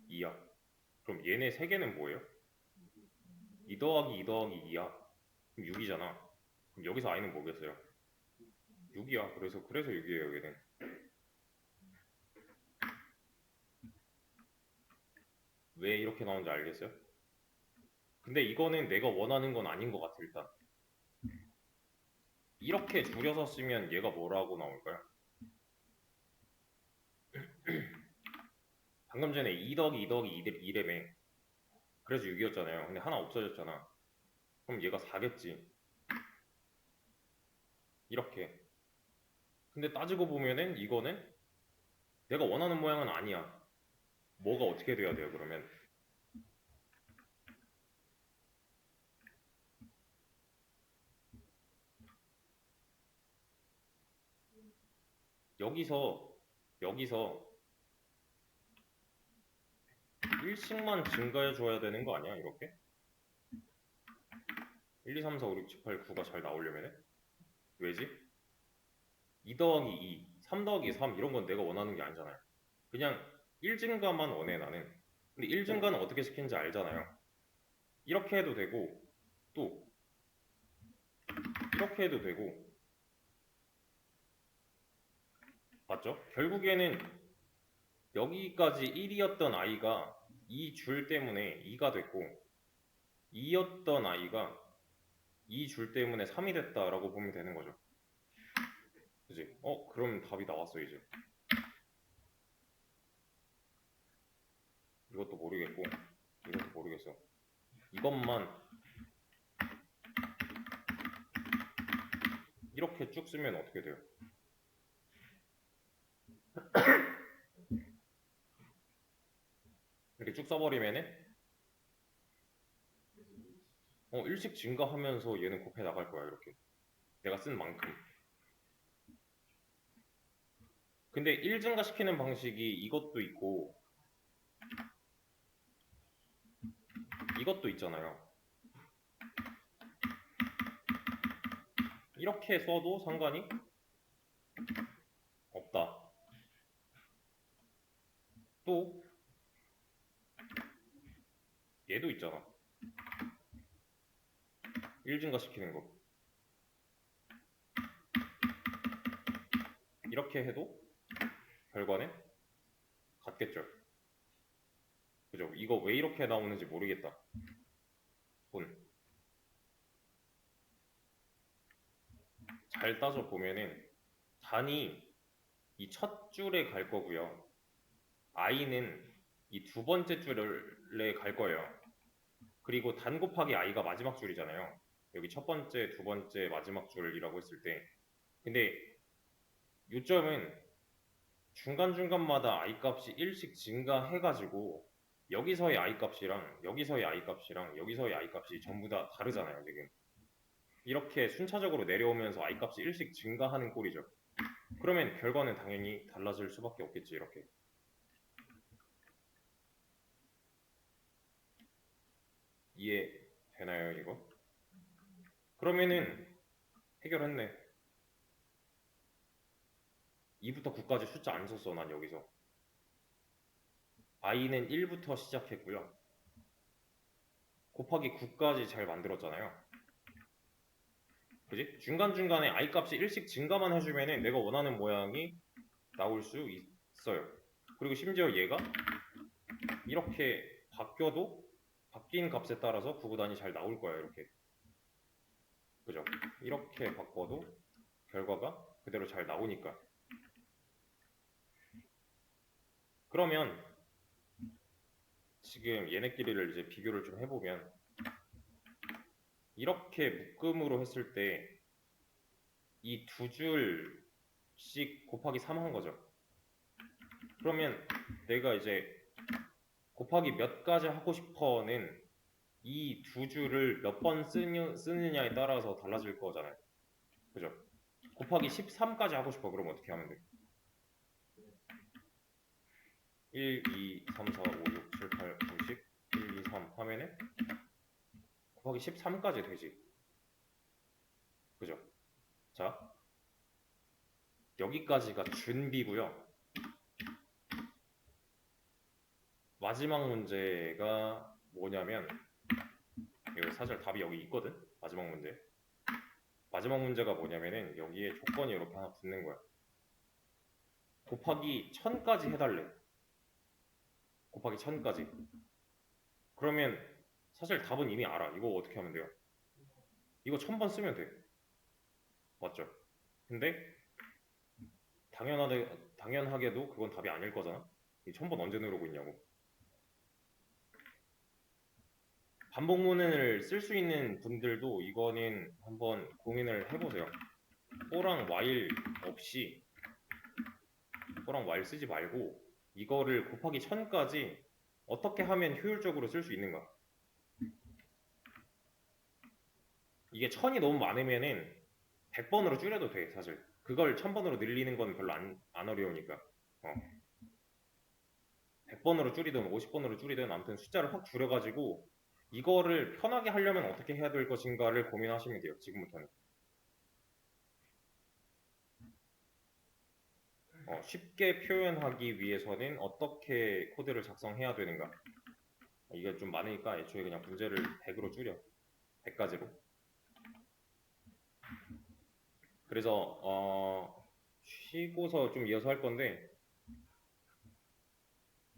2야. 그럼 얘네 세 개는 뭐예요? 2 더하기 2 더하기 2야. 그럼 6이잖아. 그럼 여기서 i는 뭐겠어요? 6이야. 그래서 6이에요, 얘는. 왜 이렇게 나오는지 알겠어요? 근데 이거는 내가 원하는 건 아닌 것 같아, 일단. 이렇게 줄여서 쓰면 얘가 뭐라고 나올까요? 방금 전에 2 더하기 2 더하기 2래매. 그래서 6이었잖아요. 근데 하나 없어졌잖아. 그럼 얘가 4겠지. 이렇게. 근데 따지고 보면은 이거는 내가 원하는 모양은 아니야. 뭐가 어떻게 돼야 돼요, 그러면? 여기서 1씩만 증가해 줘야 되는 거 아니야, 이렇게? 1, 2, 3, 4, 5, 6, 7, 8, 9가 잘 나오려면은? 왜지? 2 더하기 2, 3 더하기 3 이런 건 내가 원하는 게 아니잖아요. 그냥 1증가만 원해, 나는. 근데 1증가는 어떻게 시키는지 알잖아요. 이렇게 해도 되고, 또 이렇게 해도 되고, 맞죠? 결국에는 여기까지 1이었던 i가 이 줄 때문에 2가 됐고 2였던 i가 이 줄 때문에 3이 됐다라고 보면 되는 거죠. 그지? 그럼 답이 나왔어 이제. 이것도 모르겠고 이것도 모르겠어. 이것만 이렇게 쭉 쓰면 어떻게 돼요? 이렇게 쭉 써버리면은 일씩 증가하면서 얘는 곱해 나갈 거야 이렇게. 내가 쓴 만큼. 근데 1 증가시키는 방식이 이것도 있고 이것도 있잖아요. 이렇게 써도 상관이 없다. 또 얘도 있잖아. 1 증가시키는 거. 이렇게 해도 결과는 같겠죠. 그죠? 이거 왜 이렇게 나오는지 모르겠다. 잘 따져보면은 단이 이 첫 줄에 갈 거고요. i는 이 두 번째 줄에 갈 거예요. 그리고 단 곱하기 i가 마지막 줄이잖아요. 여기 첫 번째, 두 번째, 마지막 줄이라고 했을 때. 근데 요점은 중간중간마다 i 값이 1씩 증가해가지고 여기서의 i 값이랑 여기서의 i 값이랑 여기서의 i 값이 전부 다 다르잖아요, 지금. 이렇게 순차적으로 내려오면서 i 값이 1씩 증가하는 꼴이죠. 그러면 결과는 당연히 달라질 수밖에 없겠지, 이렇게. 이해되나요, 이거? 그러면은 해결했네. 2부터 9까지 숫자 안 썼어, 난 여기서. i는 1부터 시작했고요. 곱하기 9까지 잘 만들었잖아요. 그지? 중간중간에 i 값이 1씩 증가만 해주면은 내가 원하는 모양이 나올 수 있어요. 그리고 심지어 얘가 이렇게 바뀌어도 바뀐 값에 따라서 구구단이 잘 나올 거야, 이렇게. 그죠? 이렇게 바꿔도 결과가 그대로 잘 나오니까. 그러면 지금 얘네끼리를 이제 비교를 좀 해보면 이렇게 묶음으로 했을 때 이 두 줄씩 곱하기 3 한 거죠. 그러면 내가 이제 곱하기 몇 가지 하고 싶어는 이 두 줄을 몇 번 쓰느냐에 따라서 달라질 거잖아요. 그죠? 곱하기 13까지 하고 싶어. 그럼 어떻게 하면 돼? 1, 2, 3, 4, 5, 6, 7, 8, 9, 10, 1, 2, 3 하면은 곱하기 13까지 되지. 그죠? 자, 여기까지가 준비고요. 마지막 문제가 뭐냐면 여기 사실 답이 여기 있거든. 마지막 문제. 마지막 문제가 뭐냐면은 여기에 조건이 이렇게 하나 붙는 거야. 곱하기 1000까지 해달래. 곱하기 1000까지. 그러면 사실 답은 이미 알아. 이거 어떻게 하면 돼요? 이거 1000번 쓰면 돼. 맞죠? 근데 당연하게도 그건 답이 아닐 거잖아. 이 1000번 언제 누르고 있냐고. 반복문을 쓸 수 있는 분들도 이거는 한번 고민을 해보세요. X랑 Y 없이 X랑 Y 쓰지 말고 이거를 곱하기 1000까지 어떻게 하면 효율적으로 쓸 수 있는가. 이게 1000이 너무 많으면은 100번으로 줄여도 돼, 사실. 그걸 1000번으로 늘리는 건 별로 안 어려우니까. 100번으로 줄이든 50번으로 줄이든 아무튼 숫자를 확 줄여가지고 이거를 편하게 하려면 어떻게 해야 될 것인가를 고민하시면 돼요, 지금부터는. 쉽게 표현하기 위해서는 어떻게 코드를 작성해야 되는가. 이게 좀 많으니까 애초에 그냥 문제를 100으로 줄여. 100가지로. 그래서 쉬고서 좀 이어서 할 건데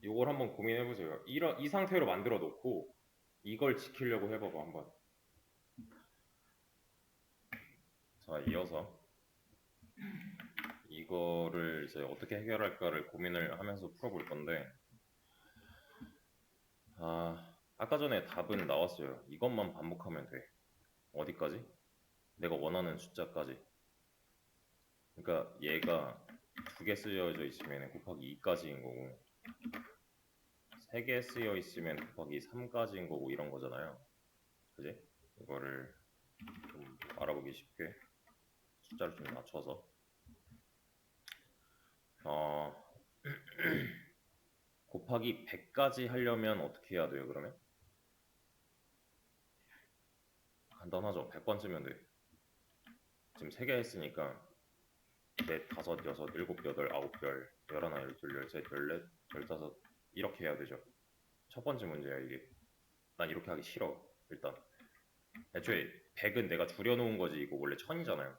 이걸 한번 고민해 보세요. 이 상태로 만들어 놓고 이걸 지키려고 해봐봐 한번. 자, 이어서 이거를 이제 어떻게 해결할까를 고민을 하면서 풀어볼 건데, 아까 전에 답은 나왔어요. 이것만 반복하면 돼. 어디까지? 내가 원하는 숫자까지. 그러니까 얘가 2개 쓰여져 있으면 곱하기 2까지인 거고, 3개 쓰여 있으면 곱하기 3까지인 거고 이런 거잖아요. 그지? 이거를 좀 알아보기 쉽게 숫자를 좀 낮춰서 곱하기 100까지 하려면 어떻게 해야 돼요, 그러면? 간단하죠. 100번 쓰면 돼. 지금 3개 했으니까 넷, 다섯, 여섯, 일곱, 여덟, 아홉, 열, 열하나, 열둘, 열셋, 열넷, 열다섯 이렇게 해야 되죠. 첫 번째 문제야 이게. 난 이렇게 하기 싫어. 일단 애초에 100은 내가 줄여놓은 거지. 이거 원래 1000이잖아요.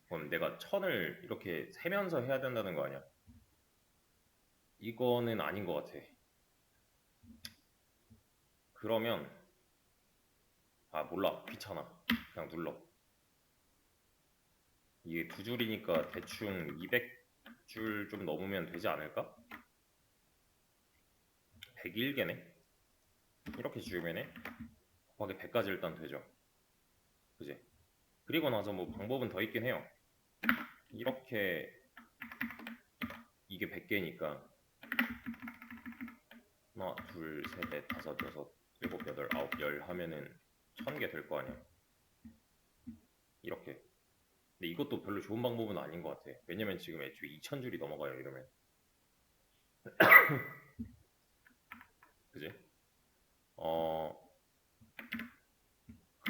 그럼 내가 1000을 이렇게 세면서 해야 된다는 거 아니야? 이거는 아닌 것 같아. 그러면 몰라. 귀찮아. 그냥 눌러. 이게 2줄이니까 대충 200줄 좀 넘으면 되지 않을까? 101개네? 이렇게 지우면은 곱하기 100까지 일단 되죠. 그지? 그리고 나서 뭐 방법은 더 있긴 해요. 이렇게 이게 100개니까 하나, 둘, 셋, 넷, 다섯, 여섯, 일곱, 여덟, 아홉, 열 하면은 1000개 될 거 아니야. 이렇게. 근데 이것도 별로 좋은 방법은 아닌 것 같아. 왜냐면 지금 애초에 2000줄이 넘어가요 이러면. 그지?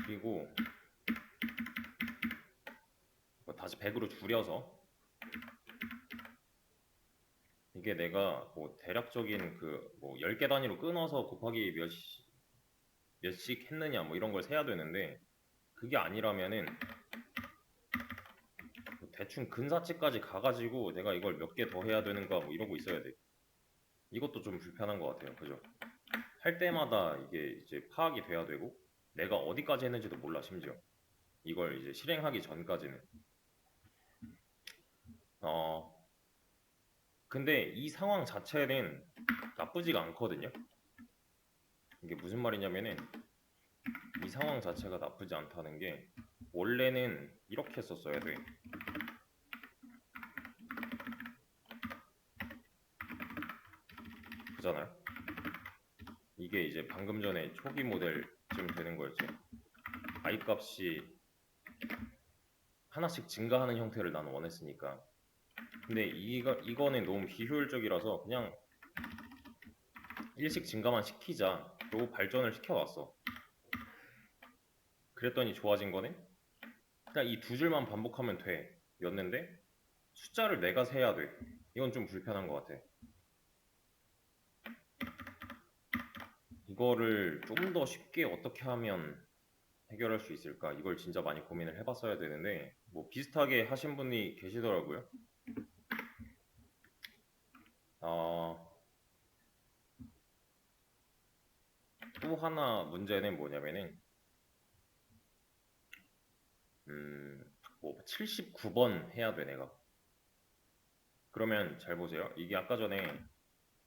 그리고 다시 100으로 줄여서 이게 내가 뭐 대략적인 그 뭐 10개 단위로 끊어서 곱하기 몇씩 했느냐 뭐 이런 걸 세야 되는데 그게 아니라면은 뭐 대충 근사치까지 가가지고 내가 이걸 몇 개 더 해야 되는가 뭐 이러고 있어야 돼. 이것도 좀 불편한 것 같아요. 그죠? 할 때마다 이게 이제 파악이 돼야 되고 내가 어디까지 했는지도 몰라 심지어. 이걸 이제 실행하기 전까지는. 근데 이 상황 자체는 나쁘지가 않거든요. 이게 무슨 말이냐면은 이 상황 자체가 나쁘지 않다는 게 원래는 이렇게 썼어야 돼. 그잖아요. 이게 이제 방금 전에 초기 모델쯤 되는 거였지. i 값이 하나씩 증가하는 형태를 나는 원했으니까. 근데 이거는 너무 비효율적이라서 그냥 일씩 증가만 시키자. 그리고 발전을 시켜왔어. 그랬더니 좋아진 거는 그냥 이 2줄만 반복하면 돼. 였는데 숫자를 내가 세야 돼. 이건 좀 불편한 것 같아. 이거를 좀 더 쉽게 어떻게 하면 해결할 수 있을까? 이걸 진짜 많이 고민을 해봤어야 되는데 뭐 비슷하게 하신 분이 계시더라고요. 또 하나 문제는 뭐냐면은 뭐 79번 해야 돼 내가. 그러면 잘 보세요. 이게 아까 전에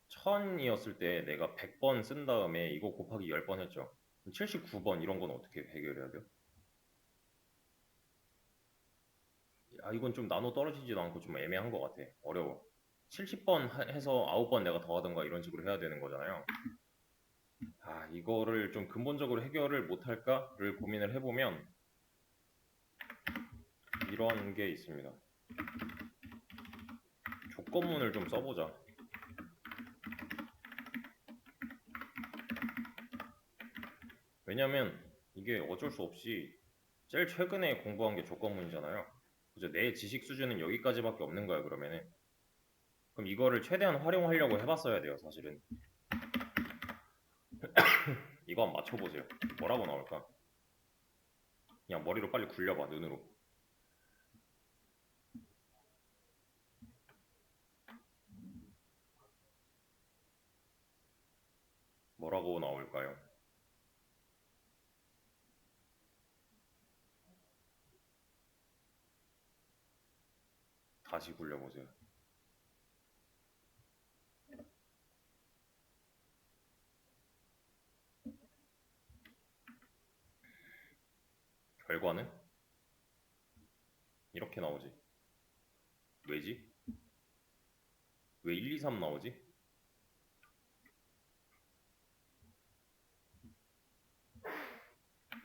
1000이었을 때 내가 100번 쓴 다음에 이거 곱하기 10번 했죠. 79번 이런 건 어떻게 해결해야 돼요? 이건 좀 나눠 떨어지지도 않고 좀 애매한 것 같아. 어려워. 70번 해서 9번 내가 더하던가 이런 식으로 해야 되는 거잖아요. 이거를 좀 근본적으로 해결을 못할까를 고민을 해보면 이런 게 있습니다. 조건문을 좀 써보자. 왜냐면 이게 어쩔 수 없이 제일 최근에 공부한 게 조건문이잖아요. 그죠? 내 지식 수준은 여기까지밖에 없는 거야 그러면은. 그럼 이거를 최대한 활용하려고 해봤어야 돼요 사실은. 이거 한번 맞춰보세요. 뭐라고 나올까? 그냥 머리로 빨리 굴려봐 눈으로. 나올까요? 다시 굴려보세요. 결과는 이렇게 나오지. 왜지? 왜 1, 2, 3 나오지?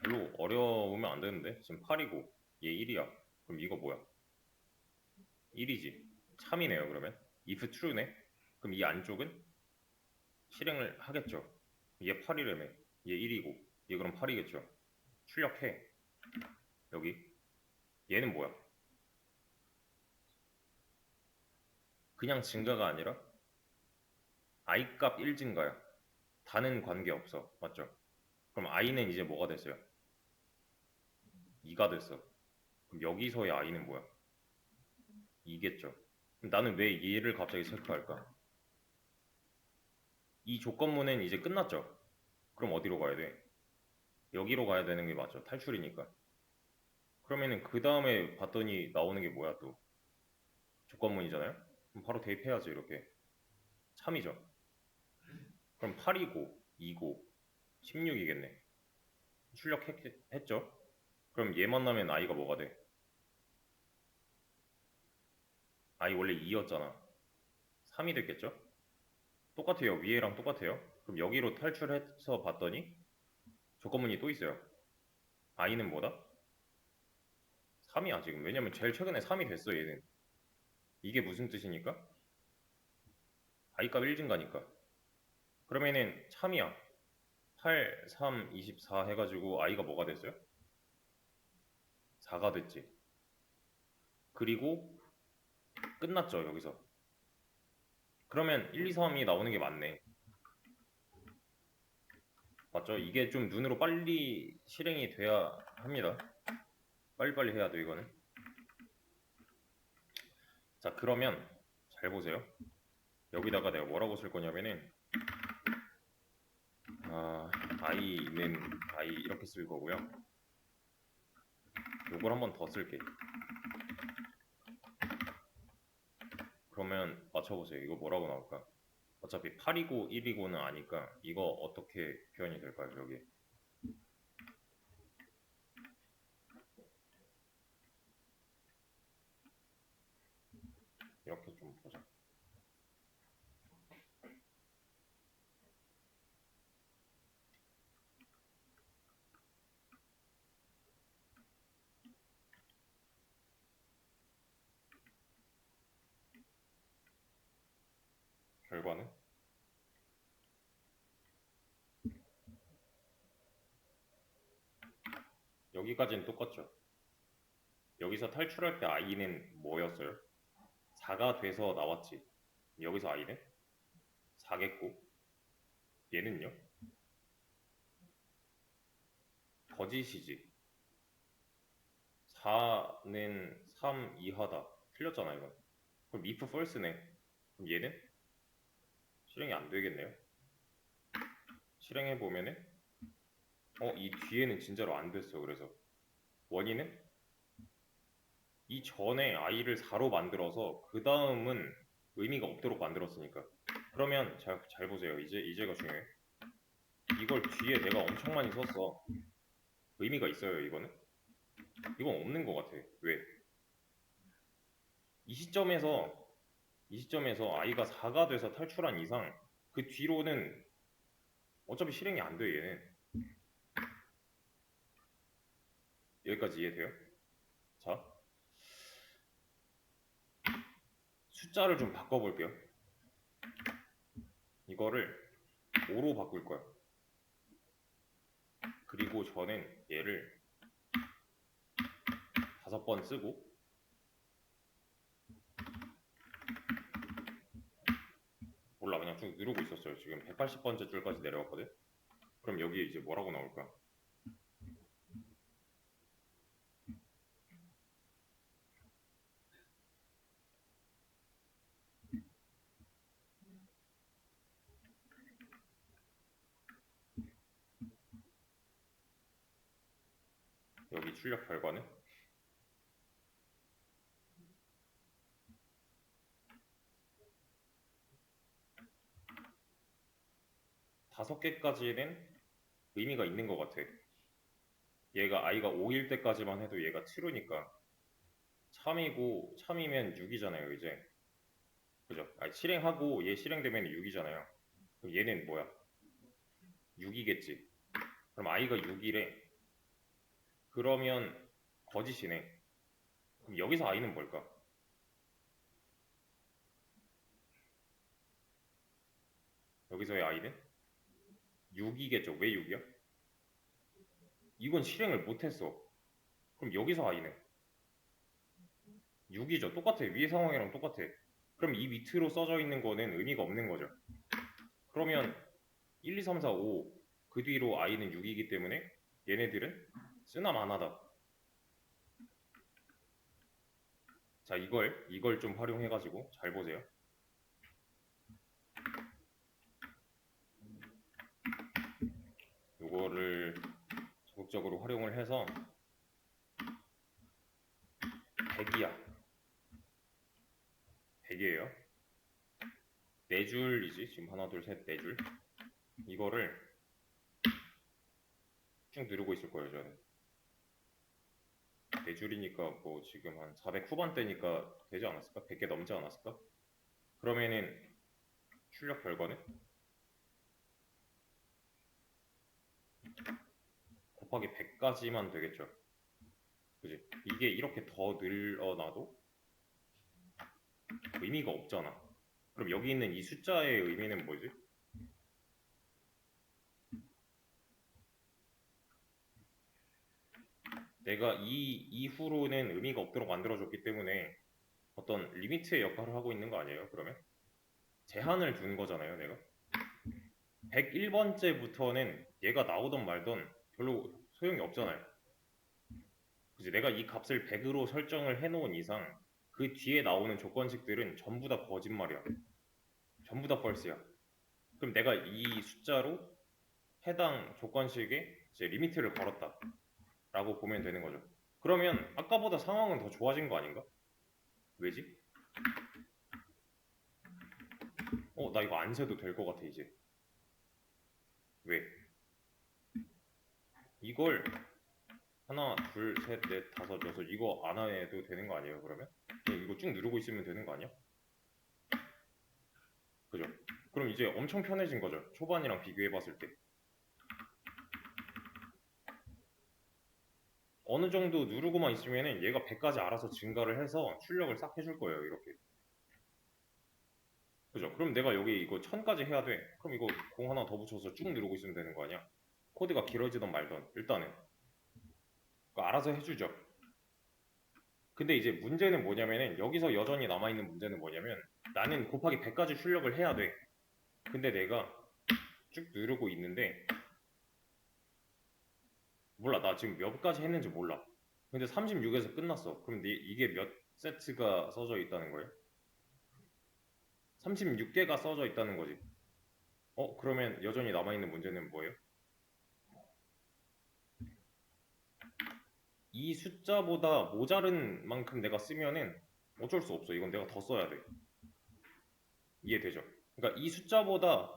별로 어려우면 안 되는데? 지금 8이고 얘 1이야. 그럼 이거 뭐야? 1이지. 참이네요 그러면. if true네. 그럼 이 안쪽은 실행을 하겠죠. 얘 8이라며. 얘 1이고 얘 그럼 8이겠죠. 출력해. 여기 얘는 뭐야? 그냥 증가가 아니라 i 값 1 증가야. 다는 관계없어. 맞죠? 그럼 i는 이제 뭐가 됐어요? 2가 됐어. 그럼 여기서의 i는 뭐야? 2겠죠. 그럼 나는 왜 얘를 갑자기 체크할까? 이 조건문은 이제 끝났죠. 그럼 어디로 가야 돼? 여기로 가야 되는 게 맞죠. 탈출이니까. 그러면은 그 다음에 봤더니 나오는 게 뭐야 또? 조건문이잖아요. 그럼 바로 대입해야죠. 이렇게. 참이죠. 그럼 8이고 2고 16이겠네. 출력했죠? 그럼 얘 만나면 i가 뭐가 돼? i 원래 2였잖아. 3이 됐겠죠? 똑같아요. 위에랑 똑같아요. 그럼 여기로 탈출해서 봤더니 조건문이 또 있어요. i는 뭐다? 3이야 지금. 왜냐면 제일 최근에 3이 됐어 얘는. 이게 무슨 뜻이니까? i 값 1 증가니까. 그러면은 참이야. 8, 3, 24 해가지고 i가 뭐가 됐어요? 4가 됐지. 그리고 끝났죠 여기서. 그러면 1, 2, 3이 나오는 게 맞네. 맞죠? 이게 좀 눈으로 빨리 실행이 돼야 합니다. 빨리빨리 해야 돼 이거는. 자 그러면 잘 보세요. 여기다가 내가 뭐라고 쓸 거냐면은 i는 i 이렇게 쓸 거고요. 요걸 한번 더 쓸게. 그러면 맞춰보세요. 이거 뭐라고 나올까? 어차피 8이고 1이고는 아니까 이거 어떻게 표현이 될까요? 여기 이렇게 좀 보자. 결과는 여기까지는 똑같죠. 여기서 탈출할 때 i는 뭐였어요? 4가 돼서 나왔지. 여기서 i는 4겠고 얘는요? 거짓이지. 4는 3 이하다. 틀렸잖아 이건. 그럼 if false네. 그럼 얘는 실행이 안 되겠네요. 실행해 보면은 이 뒤에는 진짜로 안 됐어. 그래서 원인은 이 전에 i를 4로 만들어서 그 다음은 의미가 없도록 만들었으니까. 그러면 잘 보세요. 이제가 중요해. 이걸 뒤에 내가 엄청 많이 썼어. 의미가 있어요 이거는? 이건 없는 것 같아. 왜? 이 시점에서 i가 4가 돼서 탈출한 이상 그 뒤로는 어차피 실행이 안 돼 얘는. 여기까지 이해돼요? 자 숫자를 좀 바꿔볼게요. 이거를 5로 바꿀 거야. 그리고 저는 얘를 5번 쓰고 몰라 그냥 쭉 누르고 있었어요. 지금 180번째 줄까지 내려왔거든. 그럼 여기에 이제 뭐라고 나올까? 출력 결과는? 다섯 개까지는 의미가 있는 것 같아. 얘가 i가 5일 때까지만 해도 얘가 true니까 참이고 참이면 6이잖아요 이제. 그죠? 아니, 실행하고 얘 실행되면 6이잖아요. 그럼 얘는 뭐야? 6이겠지. 그럼 i가 6이래. 그러면 거짓이네. 그럼 여기서 i는 뭘까? 여기서의 i는 6이겠죠. 왜 6이야? 이건 실행을 못했어. 그럼 여기서 i는 6이죠. 똑같아. 위의 상황이랑 똑같아. 그럼 이 밑으로 써져 있는 거는 의미가 없는 거죠. 그러면 1, 2, 3, 4, 5 그 뒤로 i는 6이기 때문에 얘네들은 쓰나 마나다. 자, 이걸 좀 활용해가지고 잘 보세요. 이거를 적극적으로 활용을 해서 100이야. 100이에요. 4줄이지. 지금 하나, 둘, 셋, 4줄. 이거를 쭉 누르고 있을 거예요, 저는. 4줄이니까 뭐 지금 한 400 후반대니까 되지 않았을까? 100개 넘지 않았을까? 그러면은 출력 결과는 곱하기 100까지만 되겠죠. 그지? 이게 이렇게 더 늘어나도 의미가 없잖아. 그럼 여기 있는 이 숫자의 의미는 뭐지? 내가 이 이후로는 의미가 없도록 만들어줬기 때문에 어떤 리미트의 역할을 하고 있는 거 아니에요? 그러면? 제한을 둔 거잖아요, 내가. 101번째부터는 얘가 나오던 말던 별로 소용이 없잖아요. 그지? 내가 이 값을 100으로 설정을 해놓은 이상 그 뒤에 나오는 조건식들은 전부 다 거짓말이야. 전부 다 false야. 그럼 내가 이 숫자로 해당 조건식에 이제 리미트를 걸었다 라고 보면 되는 거죠. 그러면 아까보다 상황은 더 좋아진 거 아닌가? 왜지? 나 이거 안 세도 될 것 같아 이제. 왜? 이걸 하나, 둘, 셋, 넷, 다섯, 여섯 이거 안 해도 되는 거 아니에요 그러면? 이거 쭉 누르고 있으면 되는 거 아니야? 그죠? 그럼 이제 엄청 편해진 거죠. 초반이랑 비교해 봤을 때. 어느 정도 누르고만 있으면은 얘가 100까지 알아서 증가를 해서 출력을 싹 해줄 거예요 이렇게. 그죠? 그럼 내가 여기 이거 1000까지 해야 돼. 그럼 이거 공 하나 더 붙여서 쭉 누르고 있으면 되는 거 아니야? 코드가 길어지던 말던 일단은 그거 알아서 해주죠. 근데 이제 문제는 뭐냐면은 여기서 여전히 남아있는 문제는 뭐냐면 나는 곱하기 100까지 출력을 해야 돼. 근데 내가 쭉 누르고 있는데 몰라. 나 지금 몇 가지 했는지 몰라. 근데 36에서 끝났어. 그럼 이게 몇 세트가 써져 있다는 거예요? 36개가 써져 있다는 거지. 그러면 여전히 남아있는 문제는 뭐예요? 이 숫자보다 모자른 만큼 내가 쓰면은 어쩔 수 없어. 이건 내가 더 써야 돼. 이해되죠? 그러니까 이 숫자보다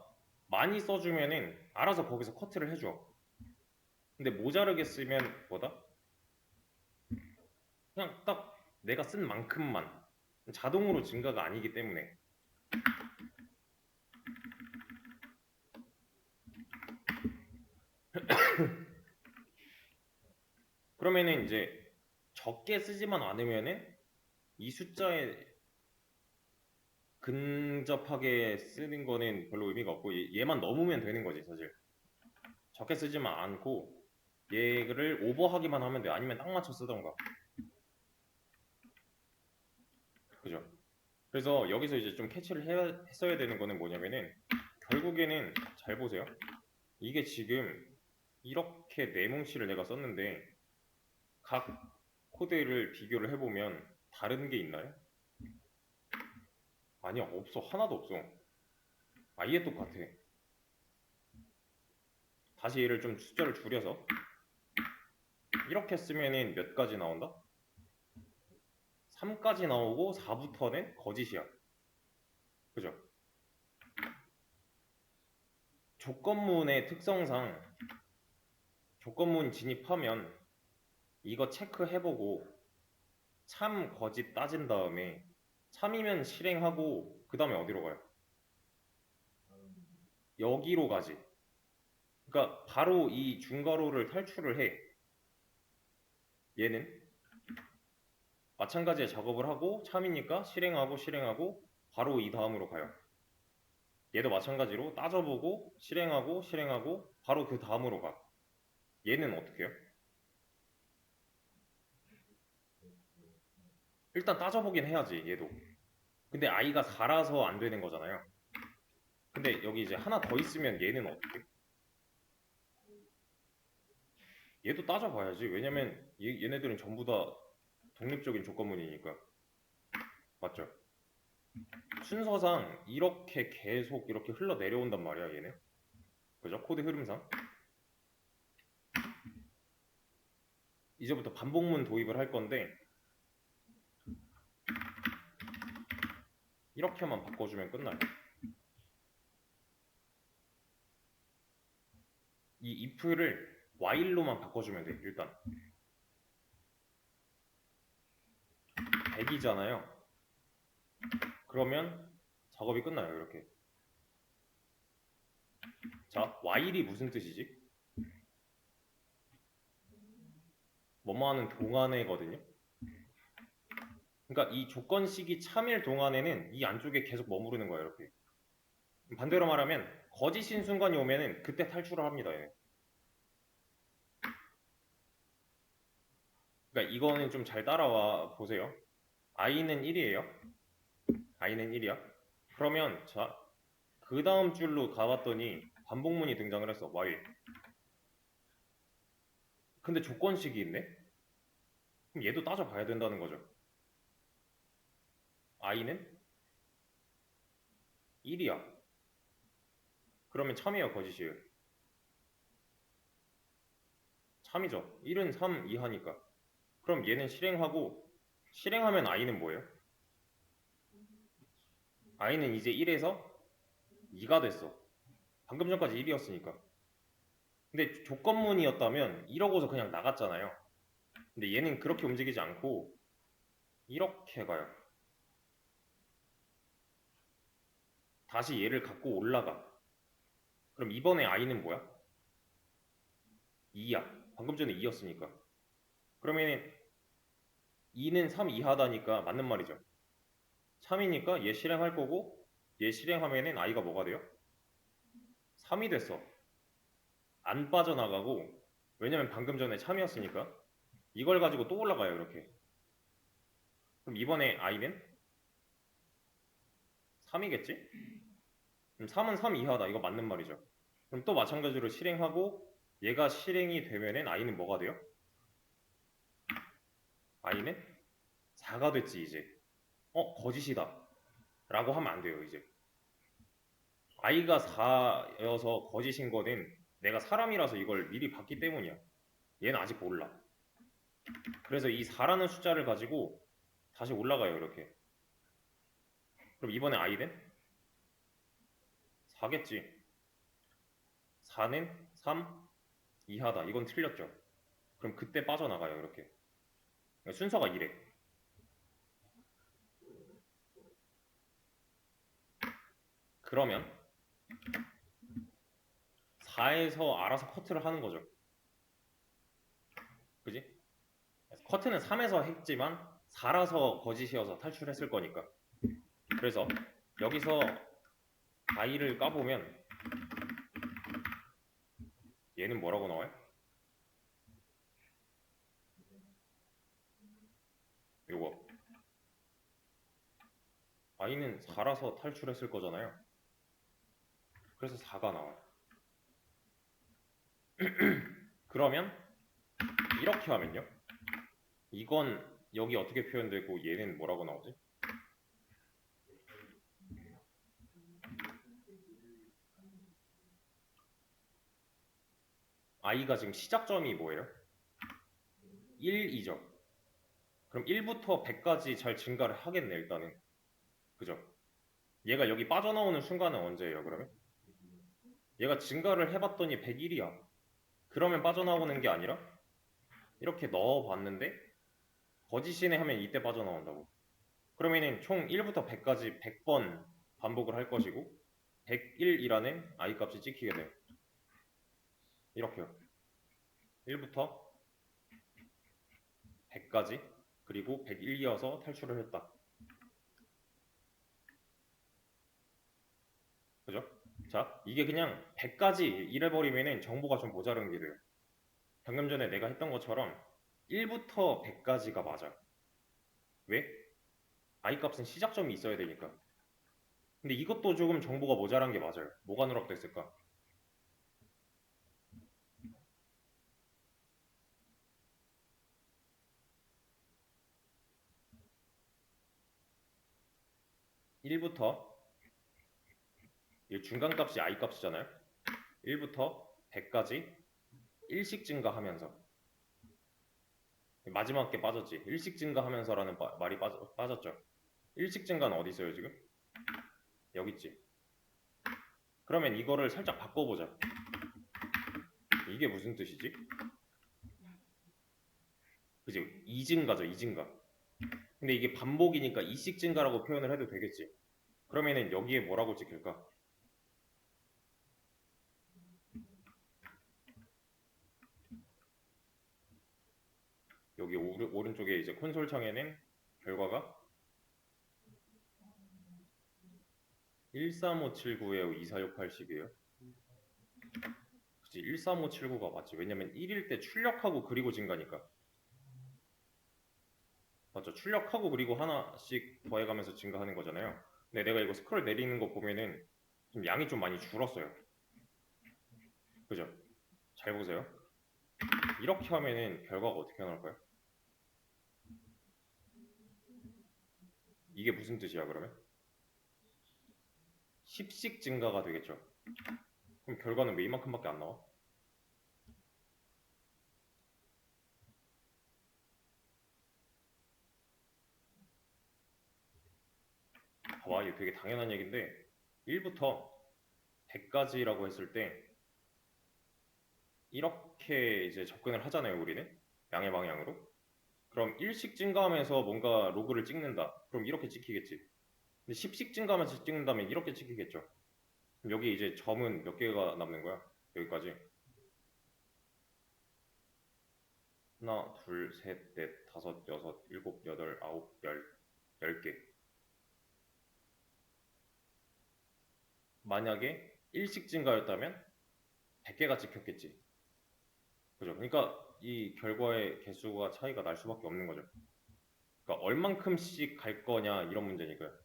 많이 써주면은 알아서 거기서 커트를 해줘. 근데 모자르게 쓰면 뭐다? 그냥 딱 내가 쓴 만큼만 자동으로 증가가 아니기 때문에 그러면은 이제 적게 쓰지만 않으면은 이 숫자에 근접하게 쓰는 거는 별로 의미가 없고 얘만 넘으면 되는 거지 사실. 적게 쓰지만 않고 얘를 오버하기만 하면 돼. 아니면 딱 맞춰 쓰던가. 그죠? 그래서 여기서 이제 좀 캐치를 했어야 되는 거는 뭐냐면은 결국에는 잘 보세요. 이게 지금 이렇게 네 뭉치를 내가 썼는데 각 코드를 비교를 해보면 다른 게 있나요? 아니야, 없어. 하나도 없어. 아예 똑같아. 다시 얘를 좀 숫자를 줄여서 이렇게 쓰면은 몇 가지 나온다? 3까지 나오고 4부터는 거짓이야. 그죠? 조건문의 특성상 조건문 진입하면 이거 체크해보고 참 거짓 따진 다음에 참이면 실행하고 그 다음에 어디로 가요? 여기로 가지. 그러니까 바로 이 중괄호를 탈출을 해. 얘는 마찬가지의 작업을 하고 참이니까 실행하고 바로 이 다음으로 가요. 얘도 마찬가지로 따져보고 실행하고 바로 그 다음으로 가. 얘는 어떻게 해요? 일단 따져보긴 해야지 얘도. 근데 i가 4라서 안 되는 거잖아요. 근데 여기 이제 하나 더 있으면 얘는 어떻게 해요? 얘도 따져봐야지. 왜냐면 얘네들은 전부 다 독립적인 조건문이니까. 맞죠? 순서상 이렇게 계속 이렇게 흘러내려온단 말이야 얘네. 그죠? 코드 흐름상. 이제부터 반복문 도입을 할 건데 이렇게만 바꿔주면 끝나요. 이 if를 while로만 바꿔주면 돼. 일단 100이잖아요. 그러면 작업이 끝나요. 이렇게. 자, while이 무슨 뜻이지? 뭐뭐 하는 동안에거든요. 그러니까 이 조건식이 참일 동안에는 이 안쪽에 계속 머무르는 거예요. 이렇게. 반대로 말하면 거짓인 순간이 오면은 그때 탈출을 합니다. 얘. 그러니까 이거는 좀 잘 따라와 보세요. i는 1이에요. i는 1이야. 그러면 자, 그 다음 줄로 가봤더니 반복문이 등장을 했어. while. 근데 조건식이 있네? 그럼 얘도 따져봐야 된다는 거죠. i는 1이야. 그러면 참이에요, 거짓이에요? 참이죠. 1은 3 이하니까. 그럼 얘는 실행하고 실행하면 i는 뭐예요? i는 이제 1에서 2가 됐어. 방금 전까지 1이었으니까. 근데 조건문이었다면 이러고서 그냥 나갔잖아요. 근데 얘는 그렇게 움직이지 않고 이렇게 가요. 다시 얘를 갖고 올라가. 그럼 이번에 i는 뭐야? 2야. 방금 전에 2였으니까. 그러면 2는 3 이하다니까 맞는 말이죠. 3이니까 얘 실행할 거고 얘 실행하면은 i가 뭐가 돼요? 3이 됐어. 안 빠져나가고 왜냐면 방금 전에 참이었으니까 이걸 가지고 또 올라가요. 이렇게. 그럼 이번에 i는 3이겠지? 그럼 3은 3 이하다. 이거 맞는 말이죠. 그럼 또 마찬가지로 실행하고 얘가 실행이 되면은 i는 뭐가 돼요? i는 4가 됐지 이제. 거짓이다 라고 하면 안 돼요. 이제 i가 4여서 거짓인 거는 내가 사람이라서 이걸 미리 봤기 때문이야. 얘는 아직 몰라. 그래서 이 4라는 숫자를 가지고 다시 올라가요. 이렇게. 그럼 이번에 i는 4겠지. 4는 3 이하다. 이건 틀렸죠. 그럼 그때 빠져나가요. 이렇게. 순서가 이래. 그러면 4에서 알아서 커트를 하는 거죠. 그지? 커트는 3에서 했지만 4라서 거짓이어서 탈출했을 거니까. 그래서 여기서 i를 까보면 얘는 뭐라고 나와요? 요거 i는 4라서 탈출했을 거잖아요. 그래서 4가 나와요. 그러면 이렇게 하면요. 이건 여기 어떻게 표현되고 얘는 뭐라고 나오지? i가 지금 시작점이 뭐예요? 1이죠. 그럼 1부터 100까지 잘 증가를 하겠네, 일단은. 그죠? 얘가 여기 빠져나오는 순간은 언제예요, 그러면? 얘가 증가를 해봤더니 101이야. 그러면 빠져나오는 게 아니라 이렇게 넣어봤는데 거짓이네 하면 이때 빠져나온다고. 그러면은 총 1부터 100까지 100번 반복을 할 것이고 101이라는 i 값이 찍히게 돼요. 이렇게요. 1부터 100까지 그리고 101이어서 탈출을 했다. 그죠? 자, 이게 그냥 100까지 이래버리면은 정보가 좀 모자른 게 돼요. 방금 전에 내가 했던 것처럼 1부터 100까지가 맞아. 왜? i 값은 시작점이 있어야 되니까. 근데 이것도 조금 정보가 모자란 게 맞아요. 뭐가 누락됐을까? 1부터 중간값이 i 값이잖아요. 1부터 100까지 1씩 증가하면서 마지막 게 빠졌지. 1씩 증가하면서라는 말이 빠졌죠. 1씩 증가는 어디 있어요 지금? 여기 있지. 그러면 이거를 살짝 바꿔보자. 이게 무슨 뜻이지? 그지? 2증가죠, 2증가. 근데 이게 반복이니까 2씩 증가라고 표현을 해도 되겠지. 그러면은 여기에 뭐라고 찍힐까? 여기 오른쪽에 이제 콘솔 창에는 결과가 13579에요, 24680이에요. 그치, 13579가 맞지. 왜냐면 1일 때 출력하고 그리고 증가니까. 맞죠? 출력하고 그리고 하나씩 더해가면서 증가하는 거잖아요. 근데 내가 이거 스크롤 내리는 거 보면은 좀 양이 좀 많이 줄었어요. 그죠? 잘 보세요. 이렇게 하면은 결과가 어떻게 나올까요? 이게 무슨 뜻이야 그러면? 10씩 증가가 되겠죠. 그럼 결과는 왜 이만큼밖에 안 나와? 봐봐, 이게 되게 당연한 얘기인데 1부터 100까지라고 했을 때 이렇게 이제 접근을 하잖아요, 우리는. 양의 방향으로. 그럼 1씩 증가하면서 뭔가 로그를 찍는다. 그럼 이렇게 찍히겠지. 근데 10씩 증가하면서 찍는다면 이렇게 찍히겠죠. 그럼 여기 이제 점은 몇 개가 남는 거야? 여기까지. 하나, 둘, 셋, 넷, 다섯, 여섯, 일곱, 여덟, 아홉, 열, 10개. 만약에 1씩 증가였다면 100개가 찍혔겠지. 그죠? 그러니까 이 결과의 개수가 차이가 날 수밖에 없는 거죠. 그러니까 얼만큼씩 갈 거냐 이런 문제니까요.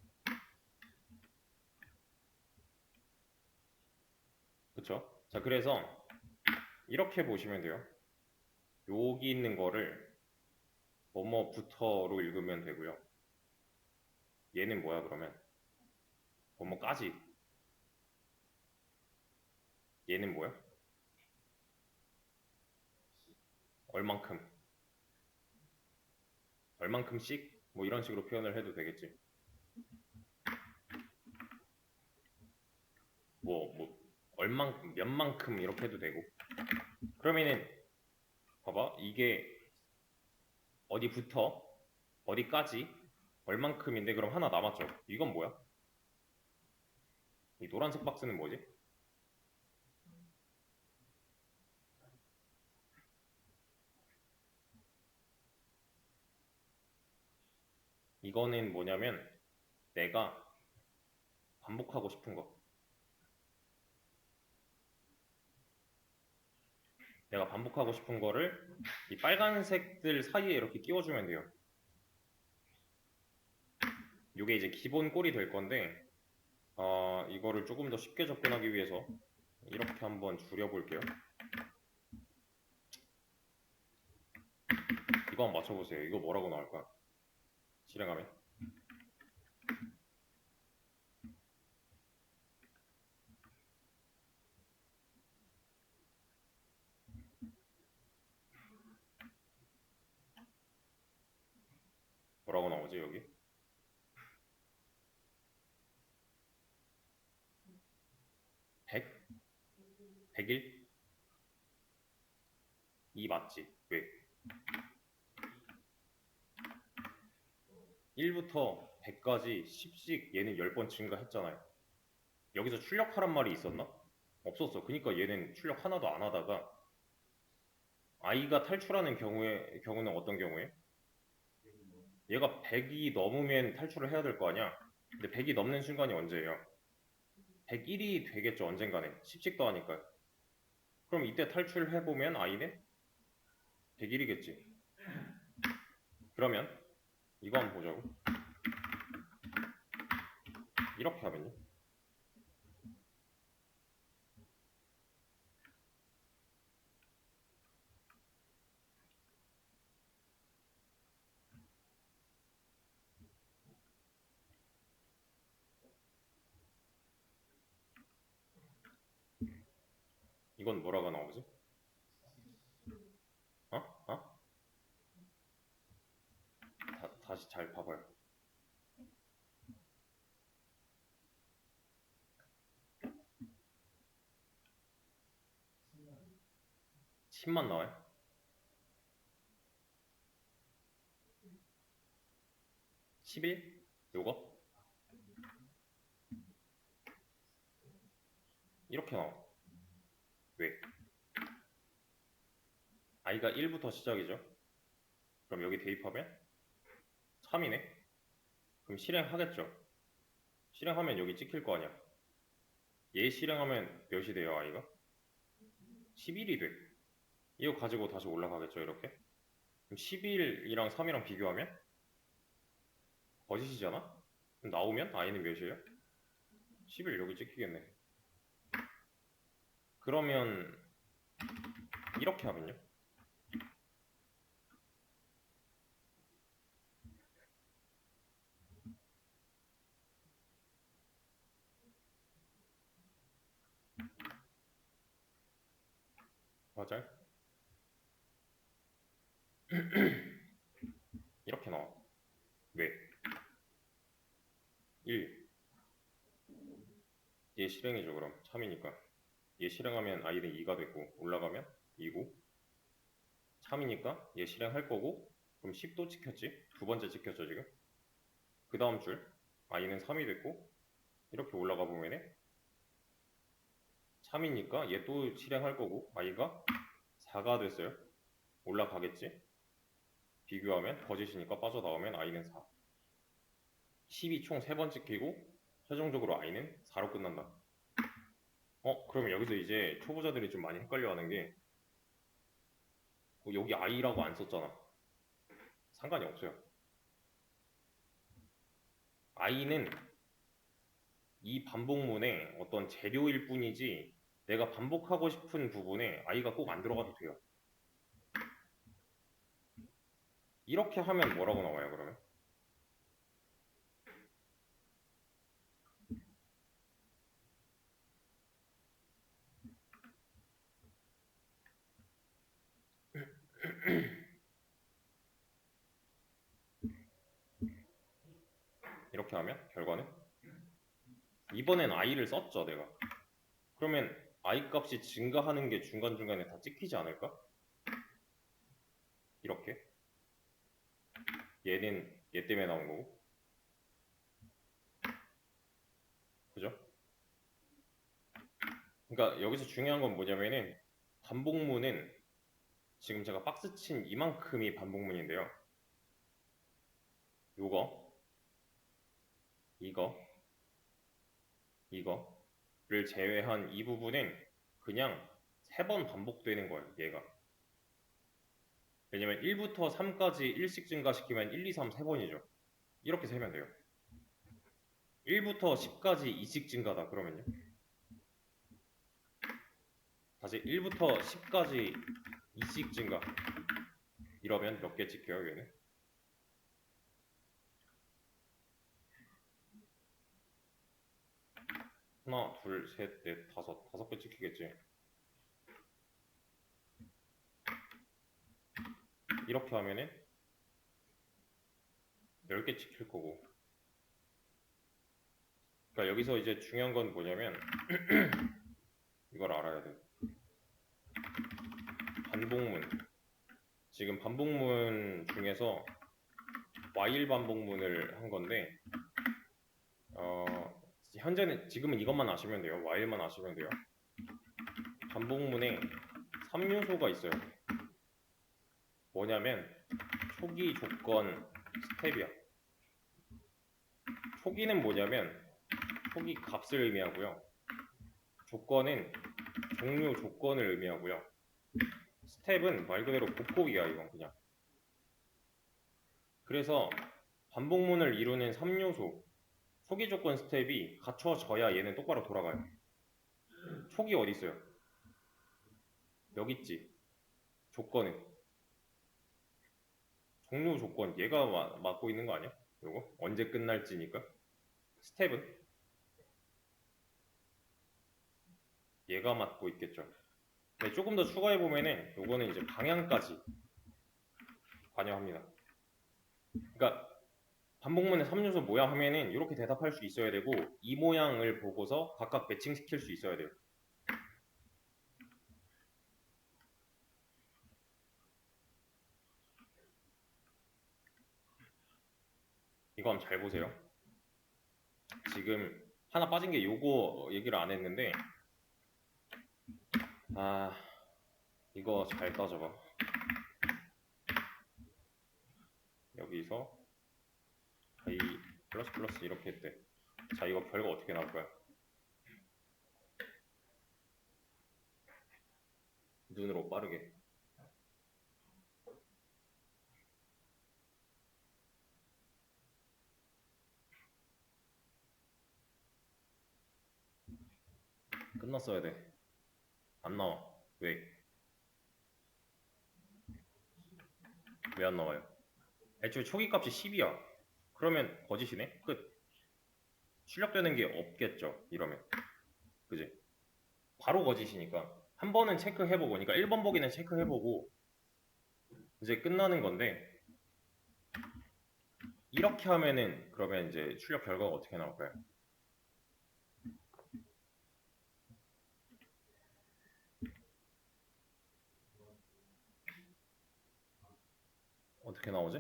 그쵸? 자, 그래서 이렇게 보시면 돼요. 여기 있는 거를 뭐뭐부터로 읽으면 되고요. 얘는 뭐야 그러면? 뭐뭐까지. 얘는 뭐야? 얼만큼. 얼만큼씩? 뭐 이런 식으로 표현을 해도 되겠지. 몇만큼 이렇게 해도 되고. 그러면은 봐봐, 이게 어디부터 어디까지 얼만큼인데 그럼 하나 남았죠. 이건 뭐야? 이 노란색 박스는 뭐지? 이거는 뭐냐면 내가 반복하고 싶은 거. 내가 반복하고 싶은 거를 이 빨간색들 사이에 이렇게 끼워주면 돼요. 이게 이제 기본 꼴이 될 건데 이거를 조금 더 쉽게 접근하기 위해서 이렇게 한번 줄여볼게요. 이거 한번 맞춰보세요. 이거 뭐라고 나올까? 실행하면 뭐라고 나오지 여기? 100? 101? 2 맞지? 왜? 1부터 100까지 10씩 얘는 10번 증가했잖아요. 여기서 출력하란 말이 있었나? 없었어. 그러니까 얘는 출력 하나도 안 하다가 i가 탈출하는 경우는 어떤 경우에? 얘가 100이 넘으면 탈출을 해야 될 거 아니야? 근데 100이 넘는 순간이 언제예요? 101이 되겠죠, 언젠가는. 10씩도 하니까. 그럼 이때 탈출해보면 i는 101이겠지. 그러면 이거 한번 보자고. 이렇게 하면요. 이건 뭐라고 나오지? 어? 어? 다시 잘 봐봐요. 10만 나와요? 11? 요거? 이렇게 나와. 왜? i가 1부터 시작이죠. 그럼 여기 대입하면 3이네? 그럼 실행하겠죠. 실행하면 여기 찍힐 거 아니야. 얘 실행하면 몇이 돼요, i가? 11이 돼. 이거 가지고 다시 올라가겠죠, 이렇게? 그럼 11이랑 3이랑 비교하면 거짓이잖아? 그럼 나오면 i는 몇이에요? 11 여기 찍히겠네. 그러면 이렇게 하면요? 맞아요? 이렇게 나와. 왜? 1. 얘 실행이죠, 그럼. 3이니까. 얘 실행하면 i는 2가 되고 올라가면 2고 3이니까 얘 실행할 거고 그럼 10도 찍혔지? 두 번째 찍혔죠, 지금? 그 다음 줄 i는 3이 됐고 이렇게 올라가 보면은 3이니까 얘 또 실행할 거고 i가 4가 됐어요. 올라가겠지? 비교하면 거짓이니까 빠져나오면 i는 4. 10이 총 3번 찍히고 최종적으로 i는 4로 끝난다. 그러면 여기서 이제 초보자들이 좀 많이 헷갈려하는 게 여기 i라고 안 썼잖아. 상관이 없어요. i는 이 반복문의 어떤 재료일 뿐이지 내가 반복하고 싶은 부분에 i가 꼭 안 들어가도 돼요. 이렇게 하면 뭐라고 나와요, 그러면? 이렇게 하면 결과는? 이번엔 i를 썼죠, 내가. 그러면 i 값이 증가하는 게 중간중간에 다 찍히지 않을까? 이렇게. 얘는 얘 때문에 나온 거고. 그죠? 그러니까 여기서 중요한 건 뭐냐면은 반복문은 지금 제가 박스 친 이만큼이 반복문인데요. 요거, 이거를 제외한 이 부분은 그냥 3번 반복되는 거예요, 얘가. 왜냐면 1부터 3까지 1씩 증가시키면 1, 2, 3 3번이죠. 이렇게 세면 돼요. 1부터 10까지 2씩 증가다 그러면요. 다시 1부터 10까지 2씩 증가. 이러면 몇 개 찍혀요, 얘는? 하나, 둘, 셋, 넷, 다섯 개 찍히겠지. 이렇게 하면은 10개 찍힐 거고. 그러니까 여기서 이제 중요한 건 뭐냐면 이걸 알아야 돼. 반복문. 지금 반복문 중에서 while 반복문을 한 건데 현재는 지금은 이것만 아시면 돼요. while만 아시면 돼요. 반복문에 3요소가 있어요. 뭐냐면 초기 조건 스텝이야. 초기는 뭐냐면 초기 값을 의미하고요. 조건은 종료 조건을 의미하고요. 스텝은 말 그대로 보폭이야. 이건 그냥. 그래서 반복문을 이루는 3요소 초기 조건 스텝이 갖춰져야 얘는 똑바로 돌아가요. 초기 어디 있어요? 여기 있지. 조건은 종료 조건 얘가 맡고 있는 거 아니야? 요거 언제 끝날지니까. 스텝은 얘가 맡고 있겠죠. 네, 조금 더 추가해 보면은 요거는 이제 방향까지 관여합니다. 그러니까 반복문의 3요소 뭐야 하면은 이렇게 대답할 수 있어야 되고 이 모양을 보고서 각각 매칭시킬 수 있어야 돼요. 이거 한번 잘 보세요. 지금 하나 빠진 게 요거 얘기를 안 했는데 이거 잘 따져봐. 여기서 i 플러스 플러스 이렇게 했대. 자, 이거 결과 어떻게 나올까요? 눈으로 빠르게. 끝났어야 돼. 안 나와. 왜? 왜 안 나와요? 애초에 초기 값이 10이야. 그러면 거짓이네? 끝. 출력되는 게 없겠죠. 이러면. 그지? 바로 거짓이니까. 한 번은 체크해보고, 그러니까 1번 보기는 체크해보고, 이제 끝나는 건데, 이렇게 하면은, 그러면 이제 출력 결과가 어떻게 나올까요? 어떻게 나오지?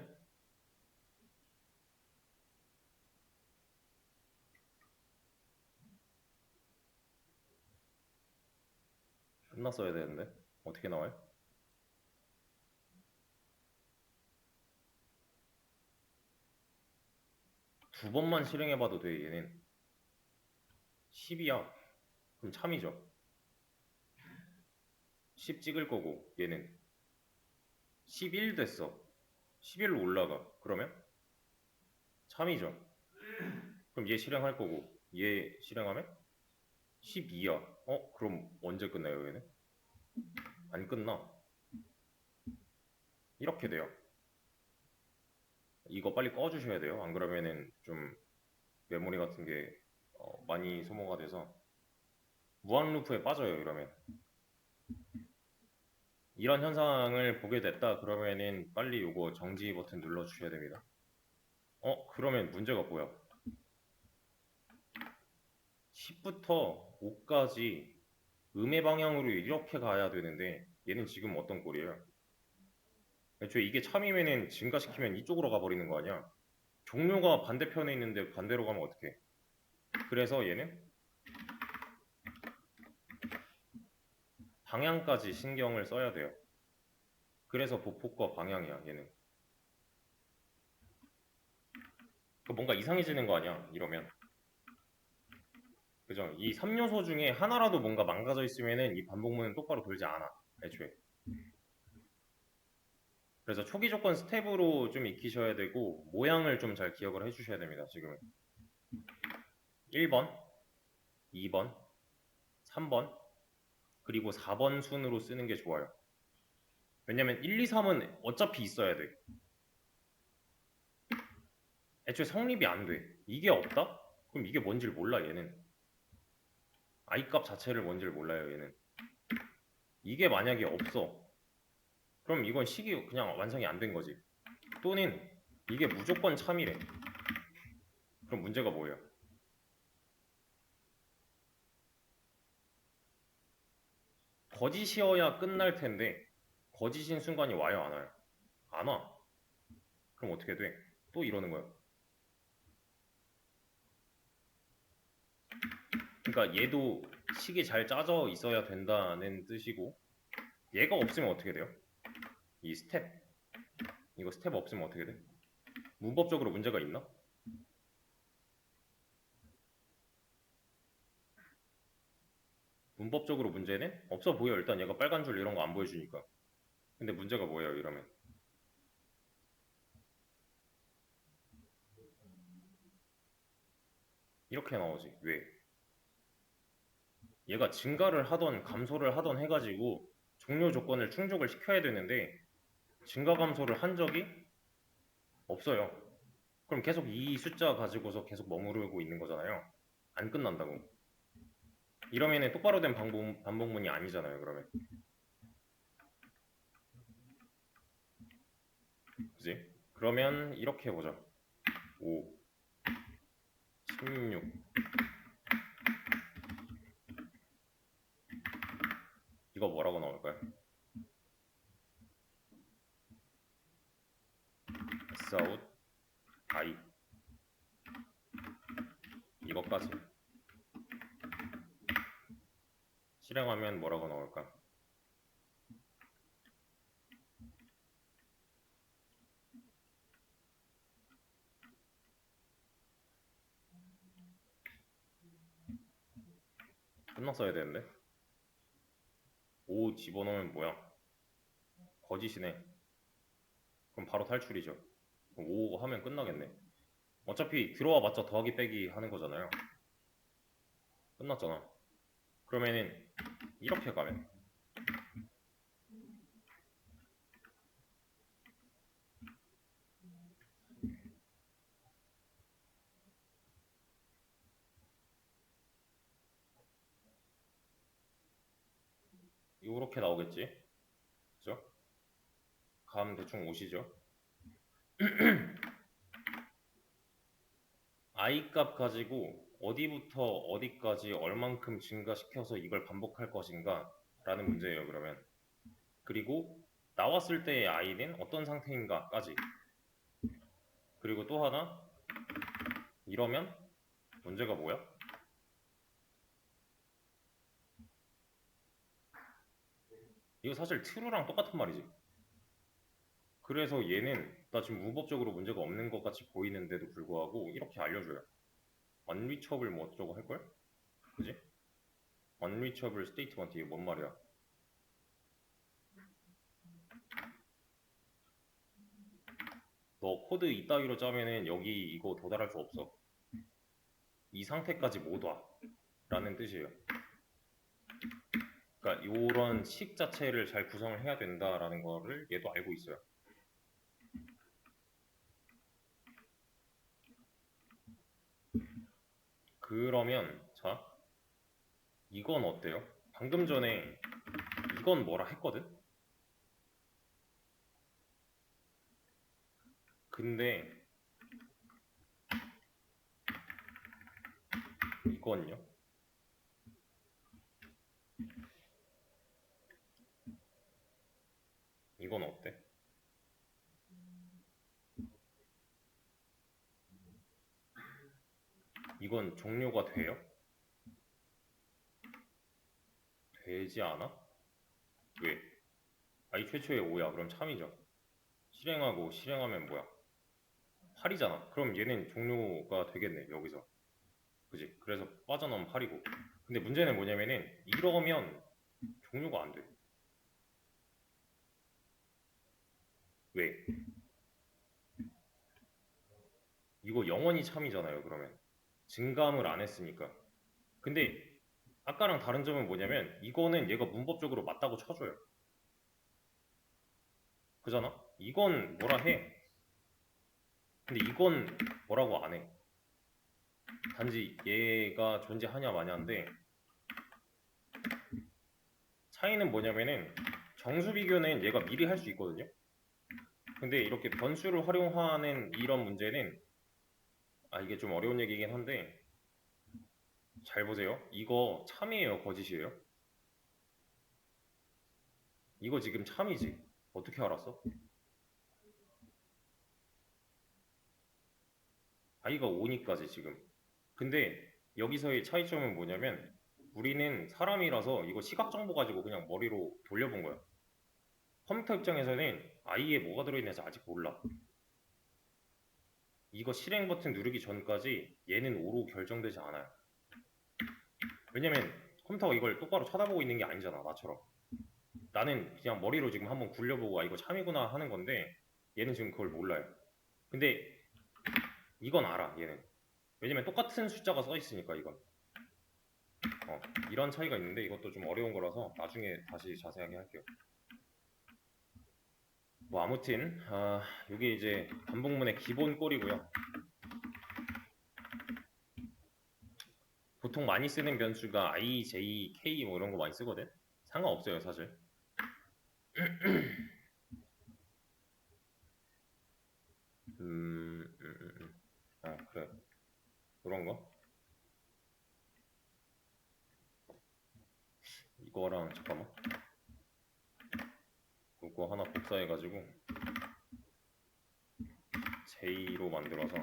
끝났어야 되는데. 어떻게 나와요? 두 번만 실행해봐도 돼, 얘는. 10이야. 그럼 참이죠. 10 찍을 거고, 얘는. 11 됐어. 11로 올라가. 그러면? 참이죠. 그럼 얘 실행할 거고, 얘 실행하면? 12야. 그럼 언제 끝나요, 얘는? 안 끝나. 이렇게 돼요. 이거 빨리 꺼주셔야 돼요. 안 그러면은 좀 메모리 같은 게 많이 소모가 돼서 무한 루프에 빠져요. 이러면 이런 현상을 보게 됐다 그러면은 빨리 요거 정지 버튼 눌러 주셔야 됩니다. 그러면 문제가 뭐야? 10부터 5까지 음의 방향으로 이렇게 가야 되는데 얘는 지금 어떤 꼴이에요? 애초에 이게 참이면은 증가시키면 이쪽으로 가버리는 거 아니야? 종료가 반대편에 있는데 반대로 가면 어떡해? 그래서 얘는 방향까지 신경을 써야 돼요. 그래서 보폭과 방향이야, 얘는. 뭔가 이상해지는 거 아니야, 이러면. 그죠? 이 3요소 중에 하나라도 뭔가 망가져 있으면은 이 반복문은 똑바로 돌지 않아, 애초에. 그래서 초기 조건 스텝으로 좀 익히셔야 되고, 모양을 좀 잘 기억을 해주셔야 됩니다, 지금은. 1번, 2번, 3번, 그리고 4번 순으로 쓰는 게 좋아요. 왜냐면 1, 2, 3은 어차피 있어야 돼. 애초에 성립이 안 돼. 이게 없다? 그럼 이게 뭔지를 몰라, 얘는. i 값 자체를 뭔지를 몰라요, 얘는. 이게 만약에 없어. 그럼 이건 식이 그냥 완성이 안 된 거지. 또는 이게 무조건 참이래. 그럼 문제가 뭐예요? 거짓이어야 끝날 텐데 거짓인 순간이 와요, 안 와요? 안 와. 그럼 어떻게 돼? 또 이러는 거야. 그러니까 얘도 식이 잘 짜져 있어야 된다는 뜻이고, 얘가 없으면 어떻게 돼요? 이 스텝, 이거 스텝 없으면 어떻게 돼? 문법적으로 문제가 있나? 문법적으로 문제는 없어 보여. 일단 얘가 빨간 줄 이런 거 안 보여주니까. 근데 문제가 뭐예요, 이러면? 이렇게 나오지. 왜? 얘가 증가를 하던 감소를 하던 해가지고 종료 조건을 충족을 시켜야 되는데 증가 감소를 한 적이 없어요. 그럼 계속 이 숫자 가지고서 계속 머무르고 있는 거잖아요. 안 끝난다고. 이러면은 똑바로 된 반복문이 아니잖아요, 그러면. 그지? 그러면 이렇게 해보자. 5, 16. 이거 뭐라고 나올까요? Sout I. 이것까지. 실행하면 뭐라고 나올까? 끝났어야 되는데. 5 집어넣으면 뭐야? 거짓이네. 그럼 바로 탈출이죠. 5 하면 끝나겠네. 어차피 들어와 봤자 더하기 빼기 하는 거잖아요. 끝났잖아. 그러면은 이렇게 가면 이렇게 나오겠지. 그죠? 감 대충 오시죠? I 값 가지고 어디부터 어디까지 얼만큼 증가시켜서 이걸 반복할 것인가 라는 문제예요, 그러면. 그리고 나왔을 때의 I는 어떤 상태인가까지. 그리고 또 하나, 이러면 문제가 뭐야? 이거 사실 true랑 똑같은 말이지. 그래서 얘는 나 지금 문법적으로 문제가 없는 것 같이 보이는데도 불구하고 이렇게 알려줘요. unreachable 뭐 어쩌고 할걸? 그지? unreachable statement 이게 뭔 말이야? 너 코드 이따위로 짜면은 여기 이거 도달할 수 없어. 이 상태까지 못 와. 라는 뜻이에요. 그러니까 이런 식 자체를 잘 구성을 해야 된다라는 거를 얘도 알고 있어요. 그러면 자, 이건 어때요? 방금 전에 이건 뭐라 했거든? 근데 이건요? 이건 어때? 이건 종료가 돼요? 되지 않아? 왜? i 최초의 5야. 그럼 참이죠. 실행하고 실행하면 뭐야? 8이잖아. 그럼 얘는 종료가 되겠네, 여기서. 그지? 그래서 빠져나오면 8이고. 근데 문제는 뭐냐면은 이러면 종료가 안 돼. 왜? 이거 영원히 참이잖아요, 그러면. 증감을 안 했으니까. 근데 아까랑 다른 점은 뭐냐면 이거는 얘가 문법적으로 맞다고 쳐줘요. 그잖아? 이건 뭐라 해. 근데 이건 뭐라고 안 해. 단지 얘가 존재하냐 마냐인데 차이는 뭐냐면은 정수 비교는 얘가 미리 할 수 있거든요. 근데 이렇게 변수를 활용하는 이런 문제는 이게 좀 어려운 얘기긴 한데 잘 보세요. 이거 참이에요, 거짓이에요? 이거 지금 참이지. 어떻게 알았어? i가 5니까지 지금. 근데 여기서의 차이점은 뭐냐면 우리는 사람이라서 이거 시각 정보 가지고 그냥 머리로 돌려본 거야. 컴퓨터 입장에서는 i에 뭐가 들어있는지 아직 몰라. 이거 실행 버튼 누르기 전까지 얘는 5로 결정되지 않아요. 왜냐면 컴퓨터가 이걸 똑바로 쳐다보고 있는 게 아니잖아, 나처럼. 나는 그냥 머리로 지금 한번 굴려보고 이거 참이구나 하는 건데 얘는 지금 그걸 몰라요. 근데 이건 알아, 얘는. 왜냐면 똑같은 숫자가 써 있으니까 이건. 이런 차이가 있는데 이것도 좀 어려운 거라서 나중에 다시 자세하게 할게요. 뭐 아무튼 이게 이제 반복문의 기본 꼴이고요. 보통 많이 쓰는 변수가 i, j, k 뭐 이런 거 많이 쓰거든. 상관없어요, 사실. 그래. 그런 거. 이거랑 잠깐만. 이거 하나 복사해가지고 j로 만들어서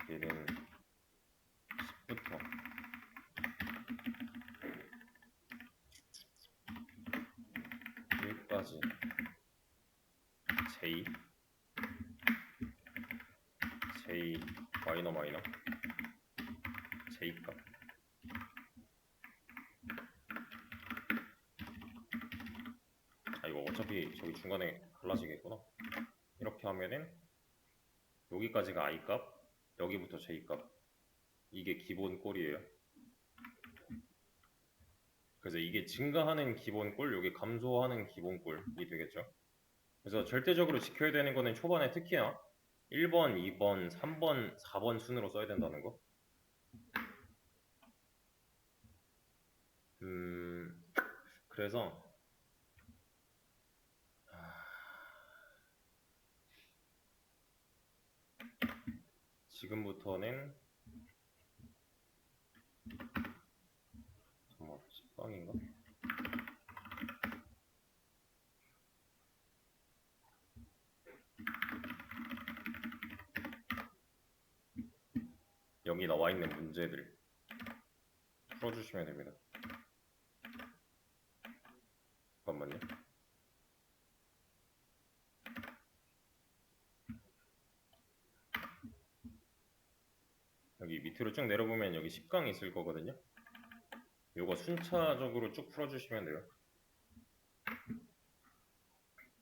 얘는 10부터 여기까지 j 마이너 마이너 j 값. 이거 어차피 저기 중간에 갈라지겠구나. 이렇게 하면은 여기까지가 i 값, 여기부터 j 값. 이게 기본 꼴이에요. 그래서 이게 증가하는 기본 꼴, 여기 감소하는 기본 꼴이 되겠죠. 그래서 절대적으로 지켜야 되는 거는 초반에 특히나 1번, 2번, 3번, 4번 순으로 써야 된다는 거. 그래서 지금부터는 10방인가? 여기 나와 있는 문제들 풀어주시면 됩니다. 잠깐만요. 여기 밑으로 쭉 내려보면 여기 10강 있을 거거든요. 요거 순차적으로 쭉 풀어주시면 돼요.